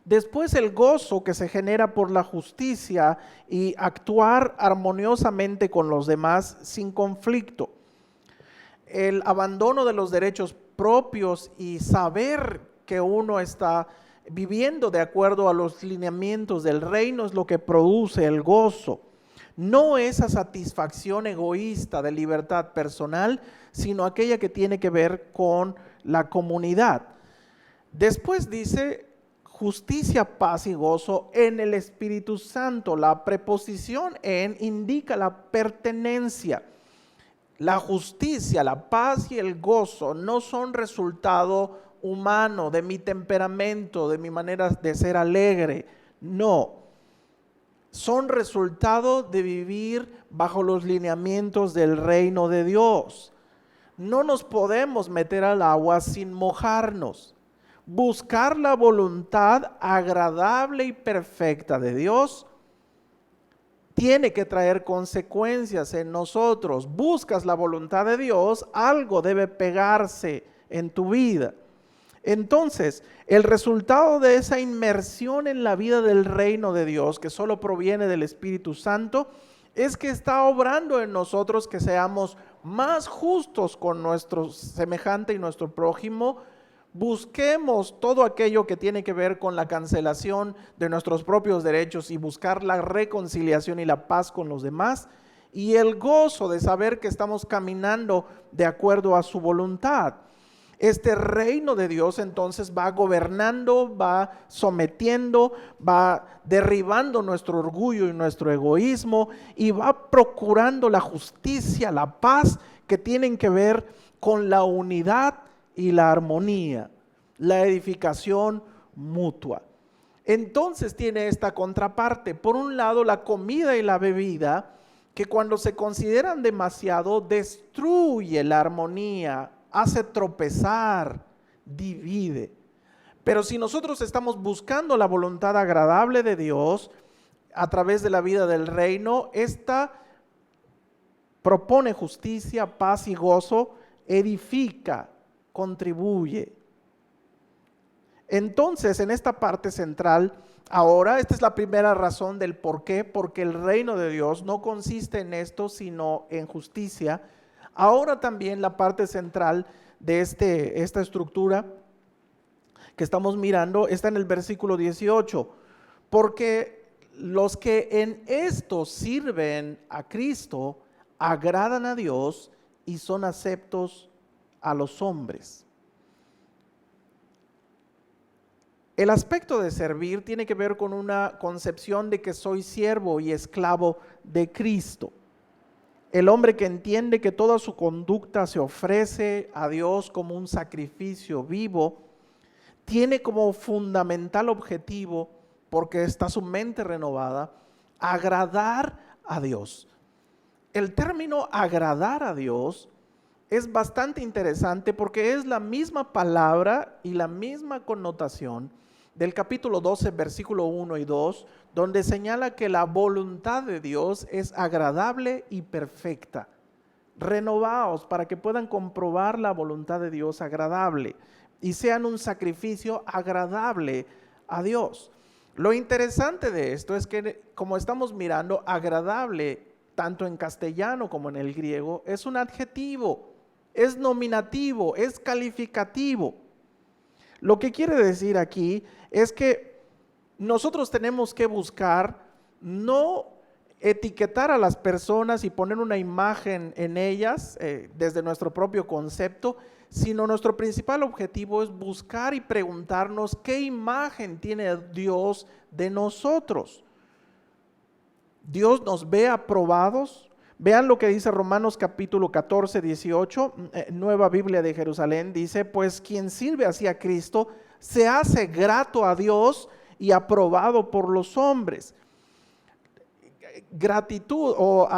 Después el gozo que se genera por la justicia y actuar armoniosamente con los demás sin conflicto. El abandono de los derechos propios y saber que uno está viviendo de acuerdo a los lineamientos del reino es lo que produce el gozo. No esa satisfacción egoísta de libertad personal, sino aquella que tiene que ver con la comunidad. Después dice justicia, paz y gozo en el Espíritu Santo. La preposición en indica la pertenencia. La justicia, la paz y el gozo no son resultado humano, de mi temperamento, de mi manera de ser alegre. No. Son resultado de vivir bajo los lineamientos del reino de Dios. No nos podemos meter al agua sin mojarnos. Buscar la voluntad agradable y perfecta de Dios tiene que traer consecuencias en nosotros. Buscas la voluntad de Dios, algo debe pegarse en tu vida. Entonces, el resultado de esa inmersión en la vida del reino de Dios, que solo proviene del Espíritu Santo, es que está obrando en nosotros que seamos más justos con nuestro semejante y nuestro prójimo. Busquemos todo aquello que tiene que ver con la cancelación de nuestros propios derechos y buscar la reconciliación y la paz con los demás, y el gozo de saber que estamos caminando de acuerdo a su voluntad. Este reino de Dios entonces va gobernando, va sometiendo, va derribando nuestro orgullo y nuestro egoísmo y va procurando la justicia, la paz que tienen que ver con la unidad y la armonía, la edificación mutua. Entonces tiene esta contraparte. Por un lado, la comida y la bebida, que cuando se consideran demasiado, destruye la armonía, hace tropezar, divide. Pero si nosotros estamos buscando la voluntad agradable de Dios a través de la vida del reino, esta propone justicia, paz y gozo, edifica, contribuye. Entonces, en esta parte central, ahora, esta es la primera razón del por qué, porque el reino de Dios no consiste en esto, sino en justicia. Ahora también la parte central de esta estructura que estamos mirando está en el versículo 18, porque los que en esto sirven a Cristo agradan a Dios y son aceptos a los hombres. El aspecto de servir tiene que ver con una concepción de que soy siervo y esclavo de Cristo. El hombre que entiende que toda su conducta se ofrece a Dios como un sacrificio vivo, tiene como fundamental objetivo, porque está su mente renovada, agradar a Dios. El término agradar a Dios es bastante interesante porque es la misma palabra y la misma connotación del capítulo 12, versículo 1 y 2, donde señala que la voluntad de Dios es agradable y perfecta. Renovaos para que puedan comprobar la voluntad de Dios agradable y sean un sacrificio agradable a Dios. Lo interesante de esto es que, como estamos mirando, agradable, tanto en castellano como en el griego, es un adjetivo, es nominativo, es calificativo. Lo que quiere decir aquí es que nosotros tenemos que buscar no etiquetar a las personas y poner una imagen en ellas desde nuestro propio concepto, sino nuestro principal objetivo es buscar y preguntarnos qué imagen tiene Dios de nosotros. Dios nos ve aprobados. Vean lo que dice Romanos capítulo 14, 18, Nueva Biblia de Jerusalén, dice, pues quien sirve así a Cristo se hace grato a Dios y aprobado por los hombres. Gratitud o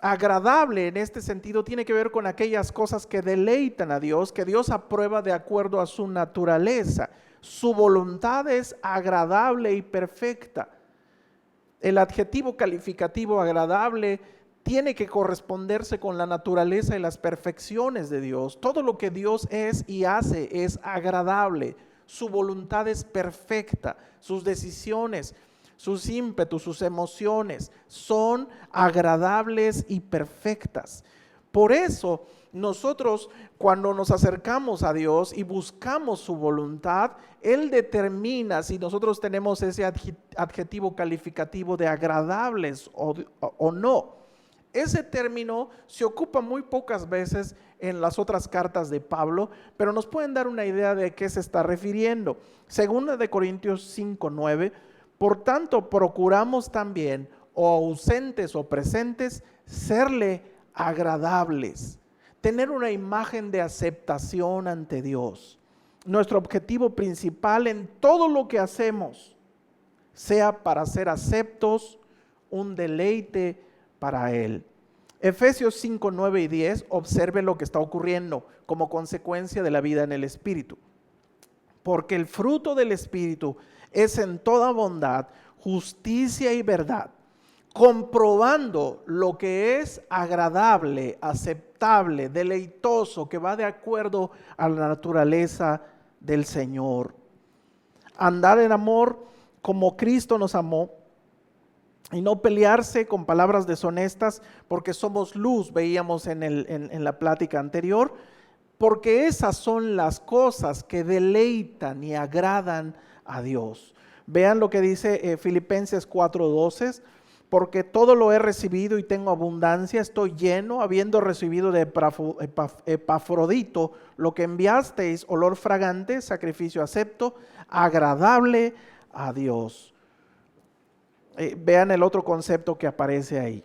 agradable en este sentido tiene que ver con aquellas cosas que deleitan a Dios, que Dios aprueba de acuerdo a su naturaleza. Su voluntad es agradable y perfecta. El adjetivo calificativo agradable tiene que corresponderse con la naturaleza y las perfecciones de Dios. Todo lo que Dios es y hace es agradable. Su voluntad es perfecta. Sus decisiones, sus ímpetus, sus emociones son agradables y perfectas. Por eso nosotros, cuando nos acercamos a Dios y buscamos su voluntad, Él determina si nosotros tenemos ese adjetivo calificativo de agradables o no. Ese término se ocupa muy pocas veces en las otras cartas de Pablo, pero nos pueden dar una idea de qué se está refiriendo. Segunda de Corintios 5:9, por tanto procuramos también, o ausentes o presentes, serle agradables, tener una imagen de aceptación ante Dios. Nuestro objetivo principal en todo lo que hacemos sea para ser aceptos, un deleite para Él. Efesios 5, 9 y 10, observe lo que está ocurriendo como consecuencia de la vida en el Espíritu. Porque el fruto del Espíritu es en toda bondad, justicia y verdad, comprobando lo que es agradable, aceptable, deleitoso, que va de acuerdo a la naturaleza del Señor. Andar en amor como Cristo nos amó, y no pelearse con palabras deshonestas, porque somos luz, veíamos en la plática anterior, porque esas son las cosas que deleitan y agradan a Dios. Vean lo que dice Filipenses 4:12, porque todo lo he recibido y tengo abundancia, estoy lleno, habiendo recibido de Epafrodito lo que enviasteis, olor fragante, sacrificio acepto, agradable a Dios. Vean el otro concepto que aparece ahí.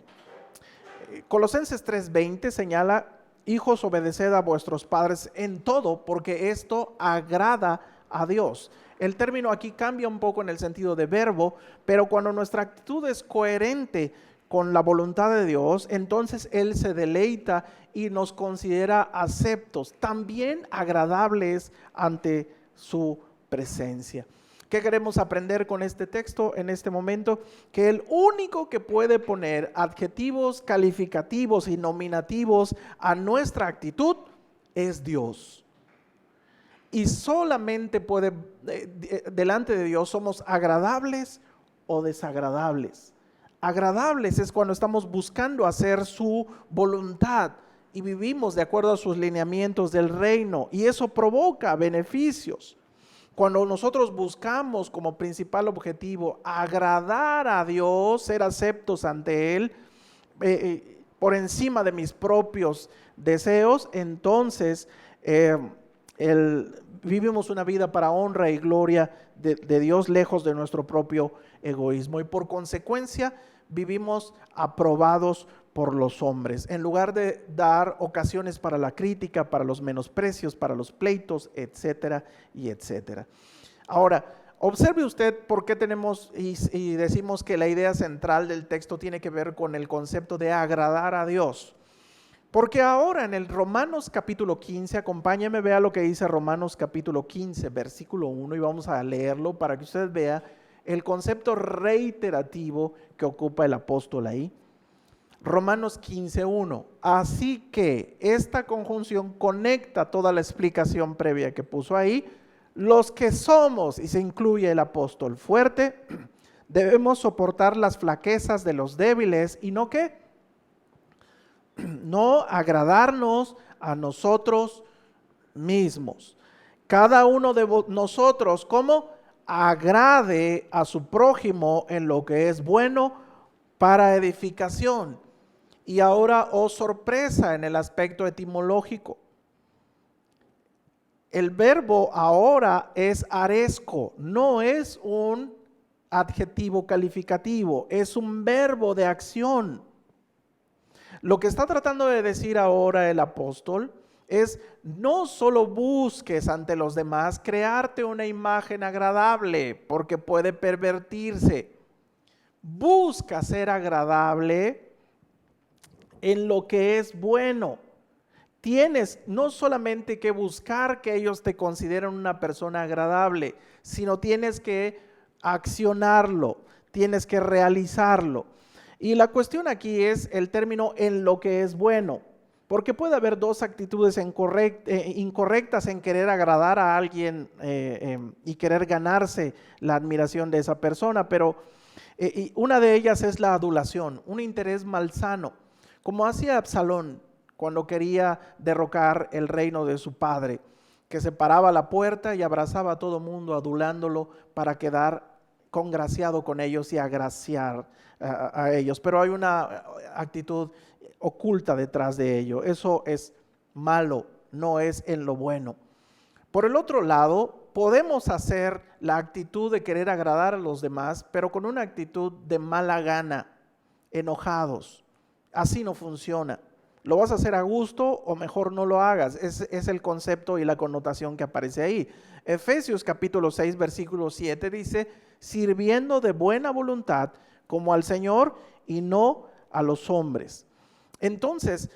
Colosenses 3:20 señala, hijos, obedeced a vuestros padres en todo, porque esto agrada a Dios. El término aquí cambia un poco en el sentido de verbo, pero cuando nuestra actitud es coherente con la voluntad de Dios, entonces Él se deleita y nos considera aceptos, también agradables ante su presencia. ¿Qué queremos aprender con este texto en este momento? Que el único que puede poner adjetivos calificativos y nominativos a nuestra actitud es Dios. Y solamente puede, delante de Dios somos agradables o desagradables. Agradables es cuando estamos buscando hacer su voluntad y vivimos de acuerdo a sus lineamientos del reino, y eso provoca beneficios. Cuando nosotros buscamos como principal objetivo agradar a Dios, ser aceptos ante Él, por encima de mis propios deseos, entonces vivimos una vida para honra y gloria de Dios, lejos de nuestro propio egoísmo, y por consecuencia vivimos aprobados por los hombres, en lugar de dar ocasiones para la crítica, para los menosprecios, para los pleitos, etcétera y etcétera. Ahora, observe usted por qué tenemos y decimos que la idea central del texto tiene que ver con el concepto de agradar a Dios. Porque ahora en el Romanos capítulo 15, acompáñeme, vea lo que dice Romanos capítulo 15, versículo 1, y vamos a leerlo para que usted vea el concepto reiterativo que ocupa el apóstol ahí. Romanos 15:1. Así que esta conjunción conecta toda la explicación previa que puso ahí. Los que somos, y se incluye el apóstol fuerte, debemos soportar las flaquezas de los débiles y no ¿qué? No agradarnos a nosotros mismos. Cada uno de nosotros, ¿cómo? Agrade a su prójimo en lo que es bueno para edificación. Y ahora, oh sorpresa en el aspecto etimológico. El verbo ahora es aresco, no es un adjetivo calificativo, es un verbo de acción. Lo que está tratando de decir ahora el apóstol es: no solo busques ante los demás crearte una imagen agradable, porque puede pervertirse. Busca ser agradable en lo que es bueno. Tienes no solamente que buscar que ellos te consideren una persona agradable, sino tienes que accionarlo, tienes que realizarlo. Y la cuestión aquí es el término en lo que es bueno, porque puede haber dos actitudes incorrectas en querer agradar a alguien y querer ganarse la admiración de esa persona, pero una de ellas es la adulación, un interés malsano, como hacía Absalón cuando quería derrocar el reino de su padre, que se paraba a la puerta y abrazaba a todo mundo adulándolo para quedar congraciado con ellos y agraciar a ellos. Pero hay una actitud oculta detrás de ello. Eso es malo, no es en lo bueno. Por el otro lado, podemos hacer la actitud de querer agradar a los demás, pero con una actitud de mala gana, enojados. Así no funciona. ¿Lo vas a hacer a gusto o mejor no lo hagas? Es el concepto y la connotación que aparece ahí. Efesios capítulo 6, versículo 7 dice: sirviendo de buena voluntad como al Señor y no a los hombres. Entonces,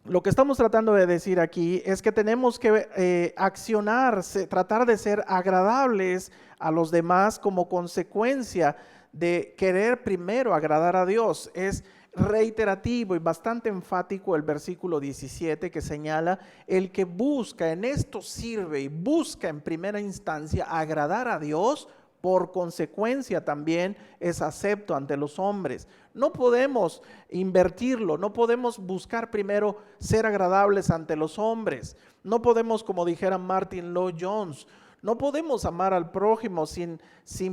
lo que estamos tratando de decir aquí es que tenemos que accionar, tratar de ser agradables a los demás como consecuencia de querer primero agradar a Dios. Es reiterativo y bastante enfático el versículo 17 que señala: el que busca, en esto sirve y busca en primera instancia agradar a Dios, por consecuencia también es acepto ante los hombres. No podemos invertirlo, no podemos buscar primero ser agradables ante los hombres. No podemos, como dijera Martin Lloyd Jones, no podemos amar al prójimo sin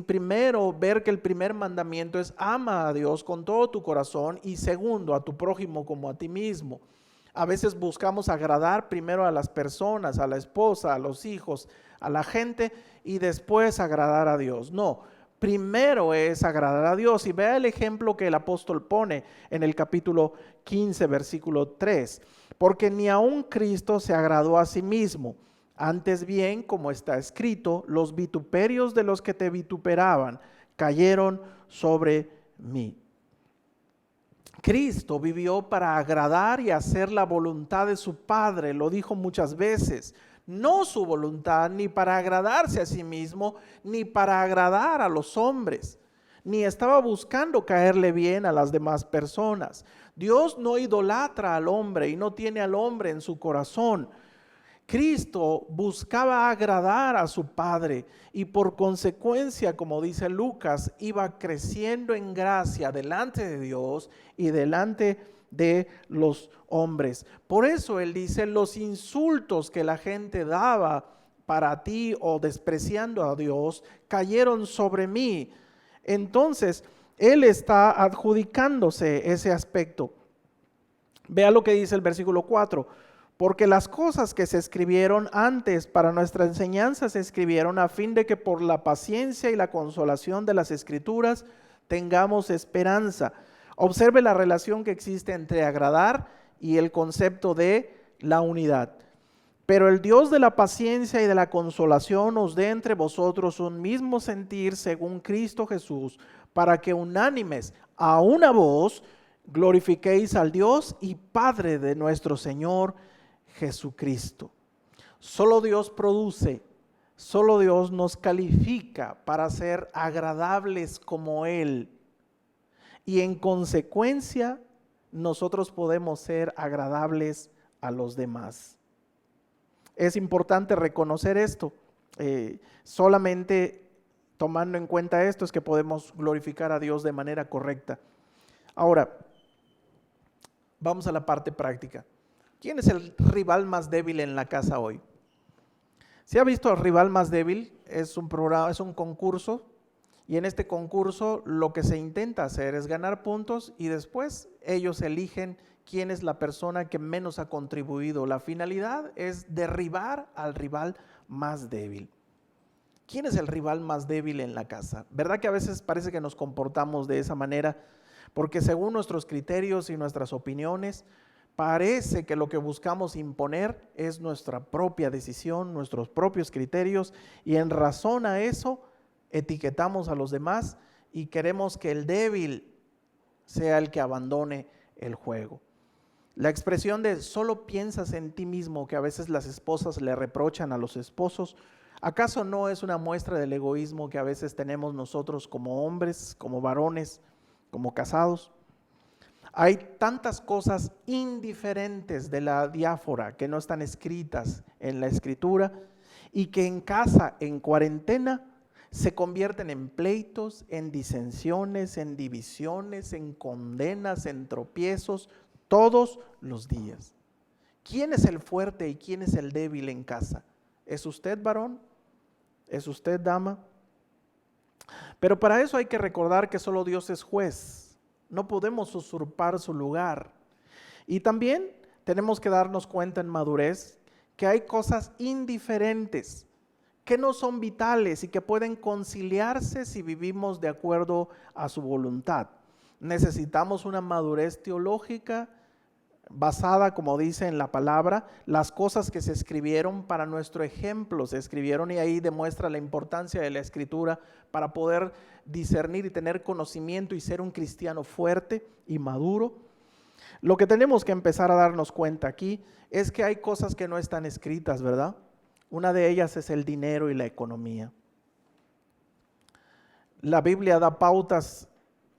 primero ver que el primer mandamiento es: ama a Dios con todo tu corazón, y segundo, a tu prójimo como a ti mismo. A veces buscamos agradar primero a las personas, a la esposa, a los hijos, a la gente, y después agradar a Dios. No, primero es agradar a Dios. Y vea el ejemplo que el apóstol pone en el capítulo 15, versículo 3. Porque ni aun Cristo se agradó a sí mismo. Antes bien, como está escrito: los vituperios de los que te vituperaban cayeron sobre mí. Cristo vivió para agradar y hacer la voluntad de su Padre, lo dijo muchas veces. no su voluntad, ni para agradarse a sí mismo, ni para agradar a los hombres, ni estaba buscando caerle bien a las demás personas. Dios no idolatra al hombre y no tiene al hombre en su corazón. Cristo buscaba agradar a su Padre y por consecuencia, como dice Lucas, iba creciendo en gracia delante de Dios y delante de los hombres. Por eso él dice, los insultos que la gente daba para ti o despreciando a Dios cayeron sobre mí. Entonces, él está adjudicándose ese aspecto. Vea lo que dice el versículo 4. Porque las cosas que se escribieron antes para nuestra enseñanza se escribieron a fin de que por la paciencia y la consolación de las Escrituras tengamos esperanza. Observe la relación que existe entre agradar y el concepto de la unidad. Pero el Dios de la paciencia y de la consolación os dé entre vosotros un mismo sentir según Cristo Jesús, para que unánimes a una voz glorifiquéis al Dios y Padre de nuestro Señor Jesucristo. Solo Dios produce, solo Dios nos califica para ser agradables como Él. Y en consecuencia, nosotros podemos ser agradables a los demás. Es importante reconocer esto. Solamente tomando en cuenta esto es que podemos glorificar a Dios de manera correcta. Ahora, vamos a la parte práctica. ¿Quién es el rival más débil en la casa hoy? ¿Se ha visto el rival más débil? Es un programa, es un concurso, y en este concurso lo que se intenta hacer es ganar puntos y después ellos eligen quién es la persona que menos ha contribuido. La finalidad es derribar al rival más débil. ¿Quién es el rival más débil en la casa? ¿Verdad que a veces parece que nos comportamos de esa manera? Porque según nuestros criterios y nuestras opiniones, parece que lo que buscamos imponer es nuestra propia decisión, nuestros propios criterios, y en razón a eso etiquetamos a los demás y queremos que el débil sea el que abandone el juego. La expresión de solo piensas en ti mismo, que a veces las esposas le reprochan a los esposos, ¿acaso no es una muestra del egoísmo que a veces tenemos nosotros como hombres, como varones, como casados? Hay tantas cosas indiferentes de la diáfora que no están escritas en la escritura y que en casa, en cuarentena, se convierten en pleitos, en disensiones, en divisiones, en condenas, en tropiezos, todos los días. ¿Quién es el fuerte y quién es el débil en casa? ¿Es usted varón? ¿Es usted dama? Pero para eso hay que recordar que solo Dios es juez. No podemos usurpar su lugar. Y también tenemos que darnos cuenta en madurez que hay cosas indiferentes que no son vitales y que pueden conciliarse si vivimos de acuerdo a su voluntad. Necesitamos una madurez teológica basada, como dice en la palabra, las cosas que se escribieron para nuestro ejemplo, se escribieron, y ahí demuestra la importancia de la escritura para poder discernir y tener conocimiento y ser un cristiano fuerte y maduro. Lo que tenemos que empezar a darnos cuenta aquí es que hay cosas que no están escritas, ¿verdad? Una de ellas es el dinero y la economía. La Biblia da pautas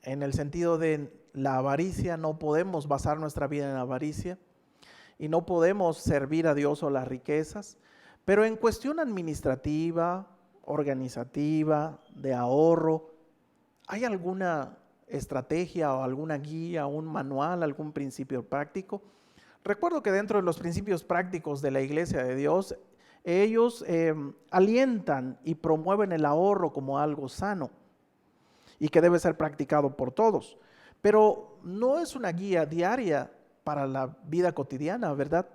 en el sentido de la avaricia. No podemos basar nuestra vida en avaricia y no podemos servir a Dios o las riquezas, pero en cuestión administrativa, organizativa, de ahorro, ¿hay alguna estrategia o alguna guía, un manual, algún principio práctico? Recuerdo que dentro de los principios prácticos de la Iglesia de Dios, ellos alientan y promueven el ahorro como algo sano y que debe ser practicado por todos. Pero no es una guía diaria para la vida cotidiana, ¿verdad?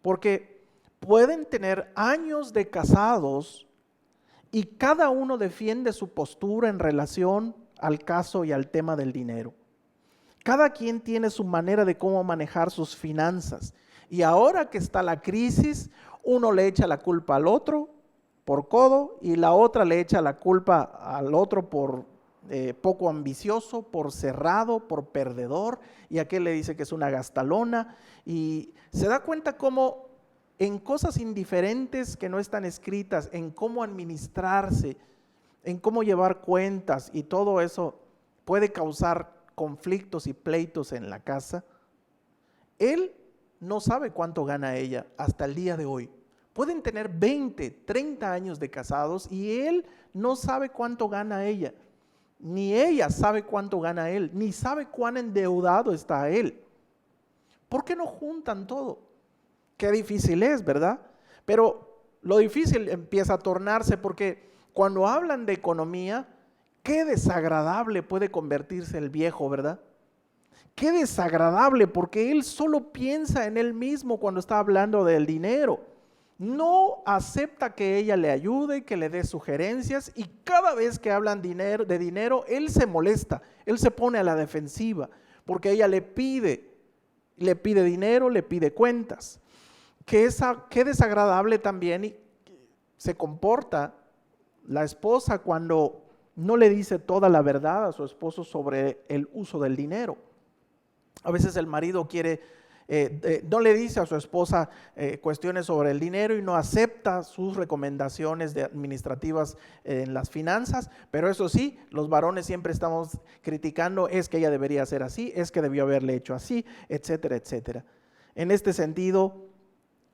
Porque pueden tener años de casados y cada uno defiende su postura en relación al caso y al tema del dinero. Cada quien tiene su manera de cómo manejar sus finanzas. Y ahora que está la crisis, uno le echa la culpa al otro por codo y la otra le echa la culpa al otro por poco ambicioso, por cerrado, por perdedor, y aquel le dice que es una gastalona, y se da cuenta cómo en cosas indiferentes que no están escritas, en cómo administrarse, en cómo llevar cuentas, y todo eso puede causar conflictos y pleitos en la casa, él no sabe cuánto gana ella hasta el día de hoy. Pueden tener 20, 30 años de casados y él no sabe cuánto gana ella, ni ella sabe cuánto gana él, ni sabe cuán endeudado está él. ¿Por qué no juntan todo? Qué difícil es, ¿verdad? Pero lo difícil empieza a tornarse porque cuando hablan de economía, qué desagradable puede convertirse el viejo, ¿verdad? Qué desagradable, porque él solo piensa en él mismo cuando está hablando del dinero. No acepta que ella le ayude, que le dé sugerencias, y cada vez que hablan de dinero, él se molesta, él se pone a la defensiva, porque ella le pide dinero, le pide cuentas. Qué desagradable también se comporta la esposa cuando no le dice toda la verdad a su esposo sobre el uso del dinero. A veces el marido no le dice a su esposa cuestiones sobre el dinero y no acepta sus recomendaciones administrativas en las finanzas, pero eso sí, los varones siempre estamos criticando, es que ella debería hacer así, es que debió haberle hecho así, etcétera, etcétera. En este sentido,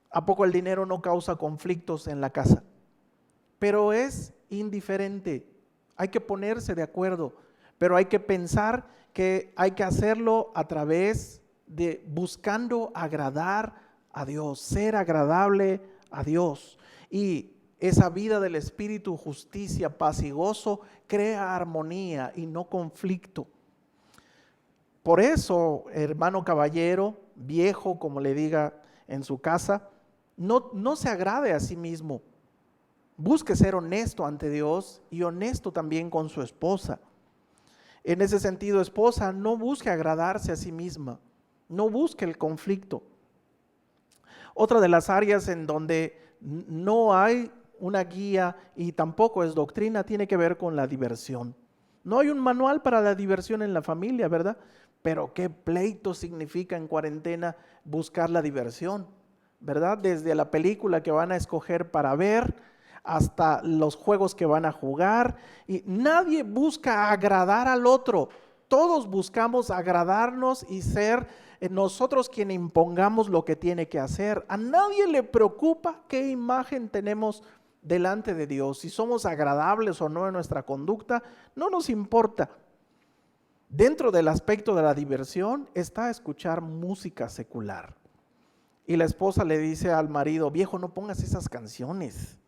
¿a poco el dinero no causa conflictos en la casa? Pero es indiferente, hay que ponerse de acuerdo, pero hay que pensar que hay que hacerlo a través de buscando agradar a Dios, ser agradable a Dios. Y esa vida del Espíritu, justicia, paz y gozo, crea armonía y no conflicto. Por eso, hermano caballero, viejo, como le diga en su casa, no se agrade a sí mismo. Busque ser honesto ante Dios y honesto también con su esposa. En ese sentido, esposa, no busque agradarse a sí misma, no busque el conflicto. Otra de las áreas en donde no hay una guía y tampoco es doctrina tiene que ver con la diversión. No hay un manual para la diversión en la familia, ¿verdad? Pero qué pleito significa en cuarentena buscar la diversión, ¿verdad? Desde la película que van a escoger para ver, hasta los juegos que van a jugar, y nadie busca agradar al otro, todos buscamos agradarnos y ser nosotros quienes impongamos lo que tiene que hacer. A nadie le preocupa qué imagen tenemos delante de Dios, si somos agradables o no en nuestra conducta, no nos importa. Dentro del aspecto de la diversión está escuchar música secular, y la esposa le dice al marido, viejo, no pongas esas canciones.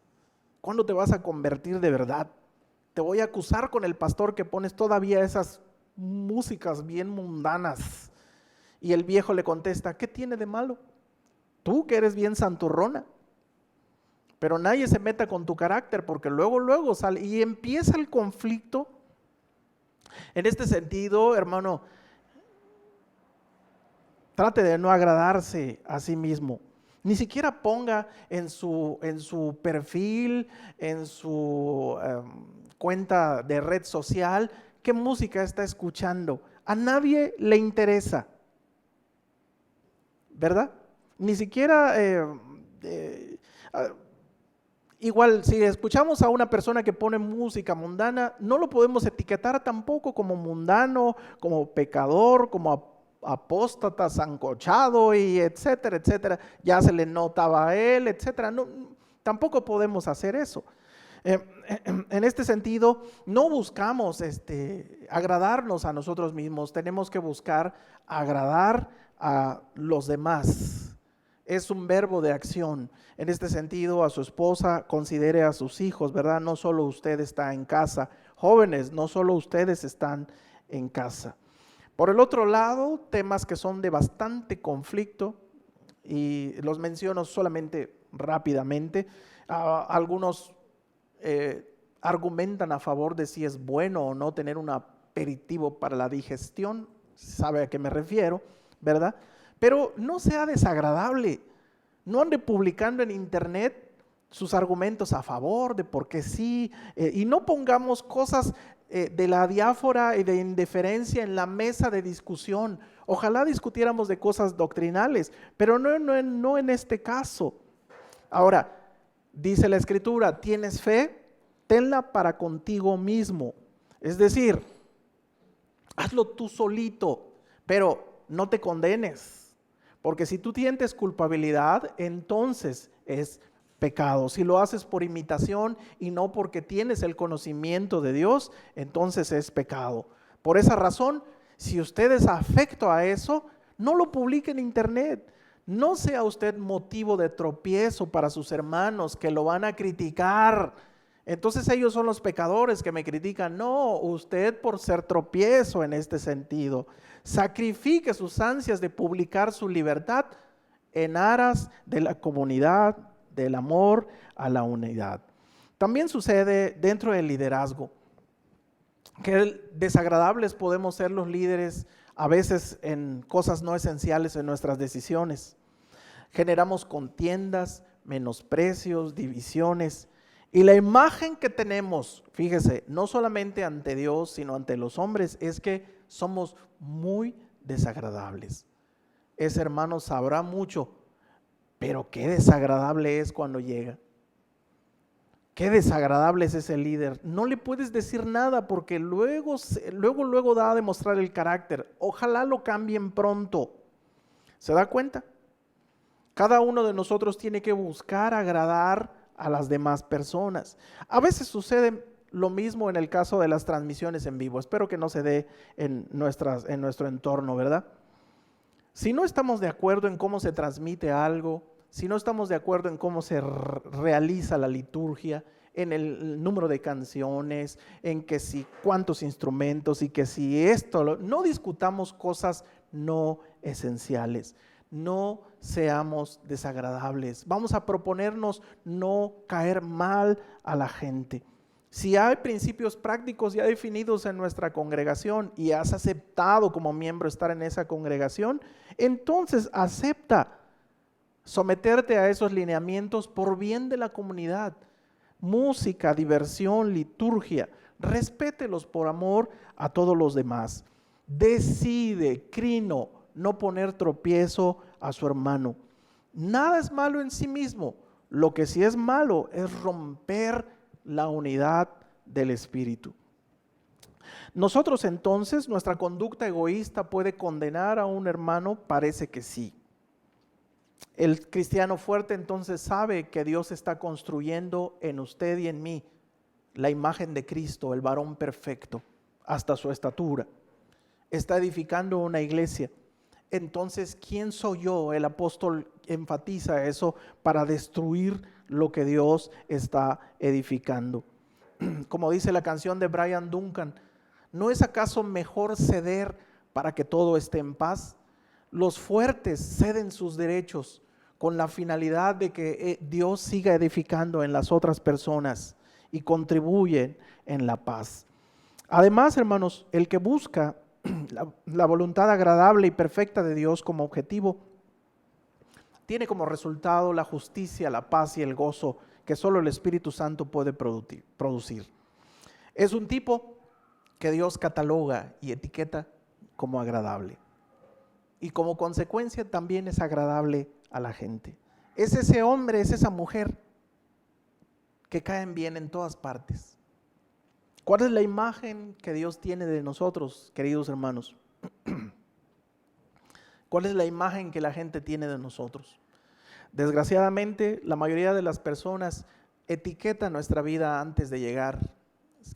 ¿Cuándo te vas a convertir de verdad? Te voy a acusar con el pastor que pones todavía esas músicas bien mundanas. Y el viejo le contesta, ¿qué tiene de malo? Tú que eres bien santurrona. Pero nadie se meta con tu carácter porque luego sale y empieza el conflicto. En este sentido, hermano, trate de no agradarse a sí mismo. Ni siquiera ponga en su perfil, en su cuenta de red social, qué música está escuchando. A nadie le interesa, ¿verdad? Ni siquiera, igual si escuchamos a una persona que pone música mundana, no lo podemos etiquetar tampoco como mundano, como pecador, como apóstata, sancochado y etcétera, etcétera, ya se le notaba a él, etcétera. No, tampoco podemos hacer eso. En este sentido, no buscamos agradarnos a nosotros mismos, tenemos que buscar agradar a los demás. Es un verbo de acción. En este sentido, a su esposa, considere a sus hijos, ¿verdad? No solo usted está en casa. Jóvenes, no solo ustedes están en casa. Por el otro lado, temas que son de bastante conflicto, y los menciono solamente rápidamente. Algunos argumentan a favor de si es bueno o no tener un aperitivo para la digestión, sabe a qué me refiero, ¿verdad? Pero no sea desagradable, no ande publicando en internet sus argumentos a favor de por qué sí, y no pongamos cosas de la diáfora y de indiferencia en la mesa de discusión. Ojalá discutiéramos de cosas doctrinales, pero no en este caso. Ahora, dice la Escritura, ¿tienes fe? Tenla para contigo mismo. Es decir, hazlo tú solito, pero no te condenes. Porque si tú sientes culpabilidad, entonces es pecado. Si lo haces por imitación y no porque tienes el conocimiento de Dios, entonces es pecado. Por esa razón, si usted es afecto a eso, no lo publique en internet. No sea usted motivo de tropiezo para sus hermanos que lo van a criticar. Entonces ellos son los pecadores que me critican. No, usted por ser tropiezo en este sentido. Sacrifique sus ansias de publicar su libertad en aras de la comunidad, del amor a la unidad. También sucede dentro del liderazgo, que desagradables podemos ser los líderes a veces en cosas no esenciales en nuestras decisiones. Generamos contiendas, menosprecios, divisiones. Y la imagen que tenemos, fíjese, no solamente ante Dios, sino ante los hombres, es que somos muy desagradables. Ese hermano sabrá mucho, pero qué desagradable es cuando llega. Qué desagradable es ese líder. No le puedes decir nada porque luego da a demostrar el carácter. Ojalá lo cambien pronto. ¿Se da cuenta? Cada uno de nosotros tiene que buscar agradar a las demás personas. A veces sucede lo mismo en el caso de las transmisiones en vivo. Espero que no se dé en nuestro entorno, ¿verdad? Si no estamos de acuerdo en cómo se transmite algo, si no estamos de acuerdo en cómo se realiza la liturgia, en el número de canciones, en que si cuántos instrumentos y que si esto, no discutamos cosas no esenciales. No seamos desagradables. Vamos a proponernos no caer mal a la gente. Si hay principios prácticos ya definidos en nuestra congregación y has aceptado como miembro estar en esa congregación, entonces acepta someterte a esos lineamientos por bien de la comunidad. Música, diversión, liturgia, respételos por amor a todos los demás. Decide, Crino, no poner tropiezo a su hermano. Nada es malo en sí mismo. Lo que sí es malo es romper la unidad del Espíritu. Nosotros entonces, nuestra conducta egoísta puede condenar a un hermano, parece que sí. El cristiano fuerte entonces sabe que Dios está construyendo en usted y en mí la imagen de Cristo, el varón perfecto, hasta su estatura. Está edificando una iglesia. Entonces, ¿quién soy yo? El apóstol enfatiza eso para destruir lo que Dios está edificando. Como dice la canción de Brian Duncan, ¿no es acaso mejor ceder para que todo esté en paz? Los fuertes ceden sus derechos con la finalidad de que Dios siga edificando en las otras personas y contribuyen en la paz. Además, hermanos, el que busca la voluntad agradable y perfecta de Dios como objetivo, tiene como resultado la justicia, la paz y el gozo que solo el Espíritu Santo puede producir. Es un tipo que Dios cataloga y etiqueta como agradable. Y como consecuencia también es agradable a la gente. Es ese hombre, es esa mujer que caen bien en todas partes. ¿Cuál es la imagen que Dios tiene de nosotros, queridos hermanos? ¿Cuál es la imagen que la gente tiene de nosotros? Desgraciadamente, la mayoría de las personas etiqueta nuestra vida antes de llegar.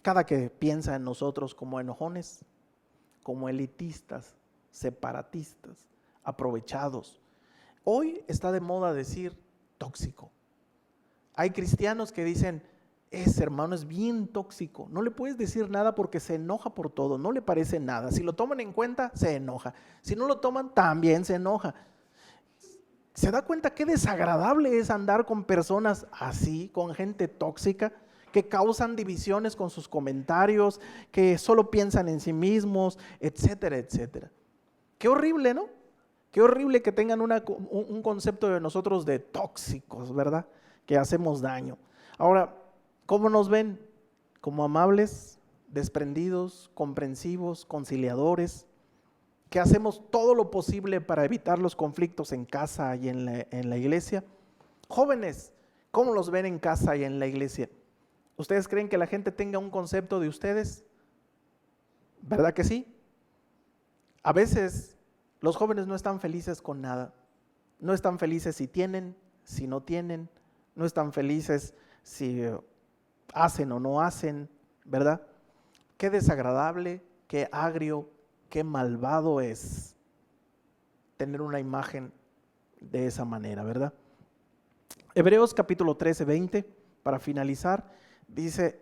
Cada que piensa en nosotros como enojones, como elitistas, separatistas, aprovechados. Hoy está de moda decir tóxico. Hay cristianos que dicen, ese hermano es bien tóxico. No le puedes decir nada porque se enoja por todo, no le parece nada. Si lo toman en cuenta, se enoja. Si no lo toman, también se enoja. ¿Se da cuenta qué desagradable es andar con personas así, con gente tóxica, que causan divisiones con sus comentarios, que solo piensan en sí mismos, etcétera, etcétera? Qué horrible, ¿no? Qué horrible que tengan un concepto de nosotros de tóxicos, ¿verdad? Que hacemos daño. Ahora, ¿cómo nos ven? Como amables, desprendidos, comprensivos, conciliadores, que hacemos todo lo posible para evitar los conflictos en casa y en la iglesia. Jóvenes, ¿Cómo los ven en casa y en la iglesia? ¿Ustedes creen que la gente tenga un concepto de ustedes? ¿Verdad que sí? A veces los jóvenes no están felices con nada. No están felices si tienen, si no tienen. No están felices si hacen o no hacen, ¿verdad? Qué desagradable, qué agrio, qué malvado es tener una imagen de esa manera, ¿verdad? Hebreos capítulo 13, 20, para finalizar, dice: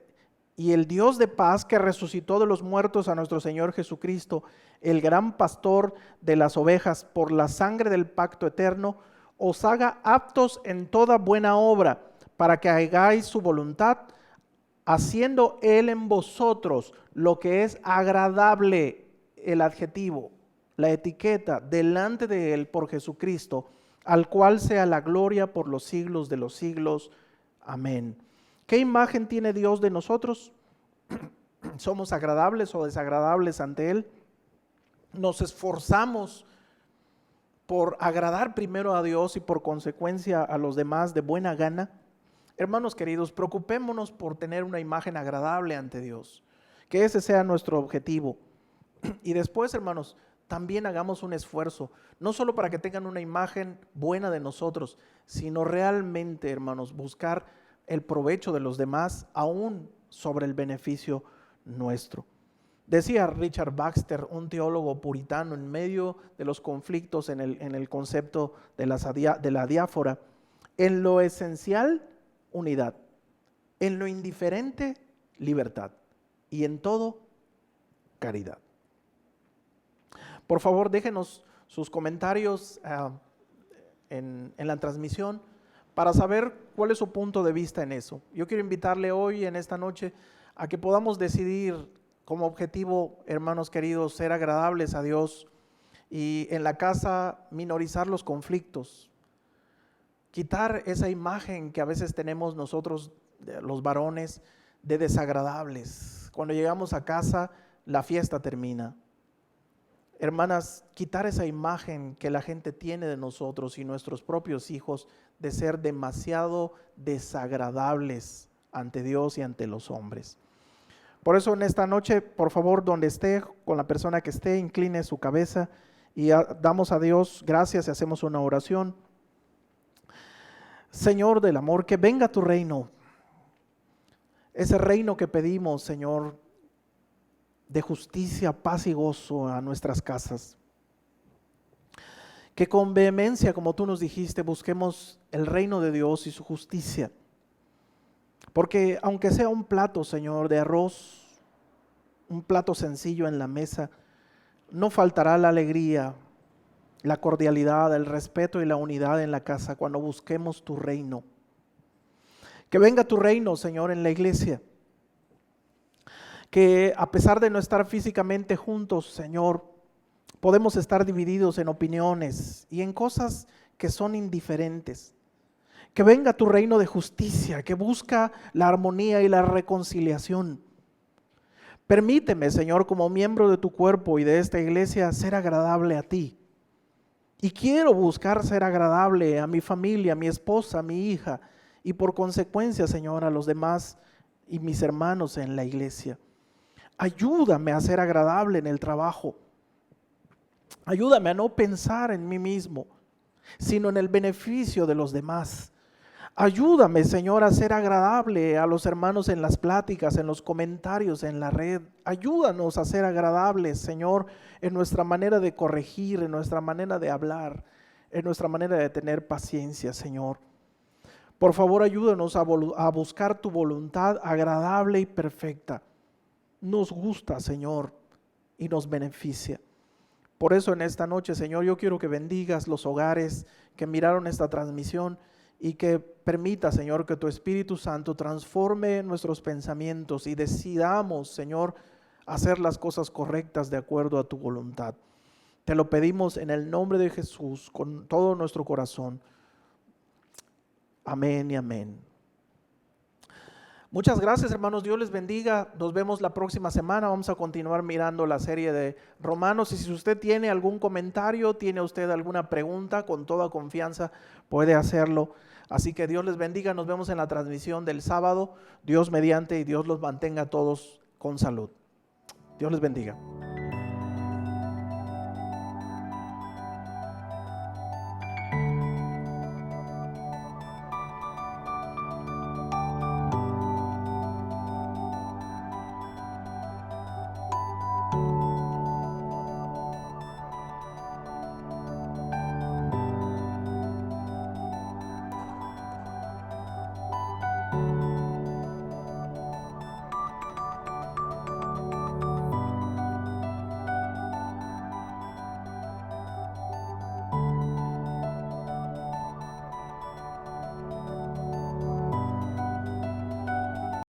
y el Dios de paz, que resucitó de los muertos a nuestro Señor Jesucristo, el gran pastor de las ovejas, por la sangre del pacto eterno, os haga aptos en toda buena obra, para que hagáis su voluntad, haciendo Él en vosotros lo que es agradable, el adjetivo, la etiqueta, delante de Él por Jesucristo, al cual sea la gloria por los siglos de los siglos. Amén. ¿Qué imagen tiene Dios de nosotros? ¿Somos agradables o desagradables ante Él? ¿Nos esforzamos por agradar primero a Dios y por consecuencia a los demás de buena gana? Hermanos queridos, preocupémonos por tener una imagen agradable ante Dios, que ese sea nuestro objetivo. Y después, hermanos, también hagamos un esfuerzo, no solo para que tengan una imagen buena de nosotros, sino realmente, hermanos, buscar el provecho de los demás aún sobre el beneficio nuestro. Decía Richard Baxter, un teólogo puritano, en medio de los conflictos en el concepto de la diáfora: en lo esencial, unidad; en lo indiferente, libertad; y en todo, caridad. Por favor, déjenos sus comentarios en la transmisión para saber cuál es su punto de vista en eso. Yo quiero invitarle hoy, en esta noche, a que podamos decidir como objetivo, hermanos queridos, ser agradables a Dios, y en la casa minorizar los conflictos, quitar esa imagen que a veces tenemos nosotros, los varones, de desagradables. Cuando llegamos a casa, la fiesta termina. Hermanas, quitar esa imagen que la gente tiene de nosotros y nuestros propios hijos de ser demasiado desagradables ante Dios y ante los hombres. Por eso en esta noche, por favor, donde esté, con la persona que esté, incline su cabeza y damos a Dios gracias y hacemos una oración. Señor del amor, que venga tu reino, ese reino que pedimos, Señor, de justicia, paz y gozo a nuestras casas. Que con vehemencia, como tú nos dijiste, busquemos el reino de Dios y su justicia. Porque aunque sea un plato, Señor, de arroz, un plato sencillo en la mesa, no faltará la alegría, la cordialidad, el respeto y la unidad en la casa cuando busquemos tu reino. Que venga tu reino, Señor, en la iglesia. Que a pesar de no estar físicamente juntos, Señor, podemos estar divididos en opiniones y en cosas que son indiferentes. Que venga tu reino de justicia, que busca la armonía y la reconciliación. Permíteme, Señor, como miembro de tu cuerpo y de esta iglesia, ser agradable a ti. Y quiero buscar ser agradable a mi familia, a mi esposa, a mi hija, y por consecuencia, Señor, a los demás y mis hermanos en la iglesia. Ayúdame a ser agradable en el trabajo. Ayúdame a no pensar en mí mismo, sino en el beneficio de los demás. Ayúdame, Señor, a ser agradable a los hermanos en las pláticas, en los comentarios, en la red. Ayúdanos a ser agradables, Señor, en nuestra manera de corregir, en nuestra manera de hablar, en nuestra manera de tener paciencia, Señor. Por favor, ayúdanos a buscar tu voluntad agradable y perfecta. Nos gusta, Señor, y nos beneficia. Por eso en esta noche, Señor, yo quiero que bendigas los hogares que miraron esta transmisión y que permita, Señor, que tu Espíritu Santo transforme nuestros pensamientos y decidamos, Señor, hacer las cosas correctas de acuerdo a tu voluntad. Te lo pedimos en el nombre de Jesús, con todo nuestro corazón. Amén y amén. Muchas gracias, hermanos. Dios les bendiga. Nos vemos la próxima semana. Vamos a continuar mirando la serie de Romanos. Y si usted tiene algún comentario, tiene usted alguna pregunta, con toda confianza puede hacerlo Así que Dios les bendiga, nos vemos en la transmisión del sábado, Dios mediante, y Dios los mantenga a todos con salud. Dios les bendiga.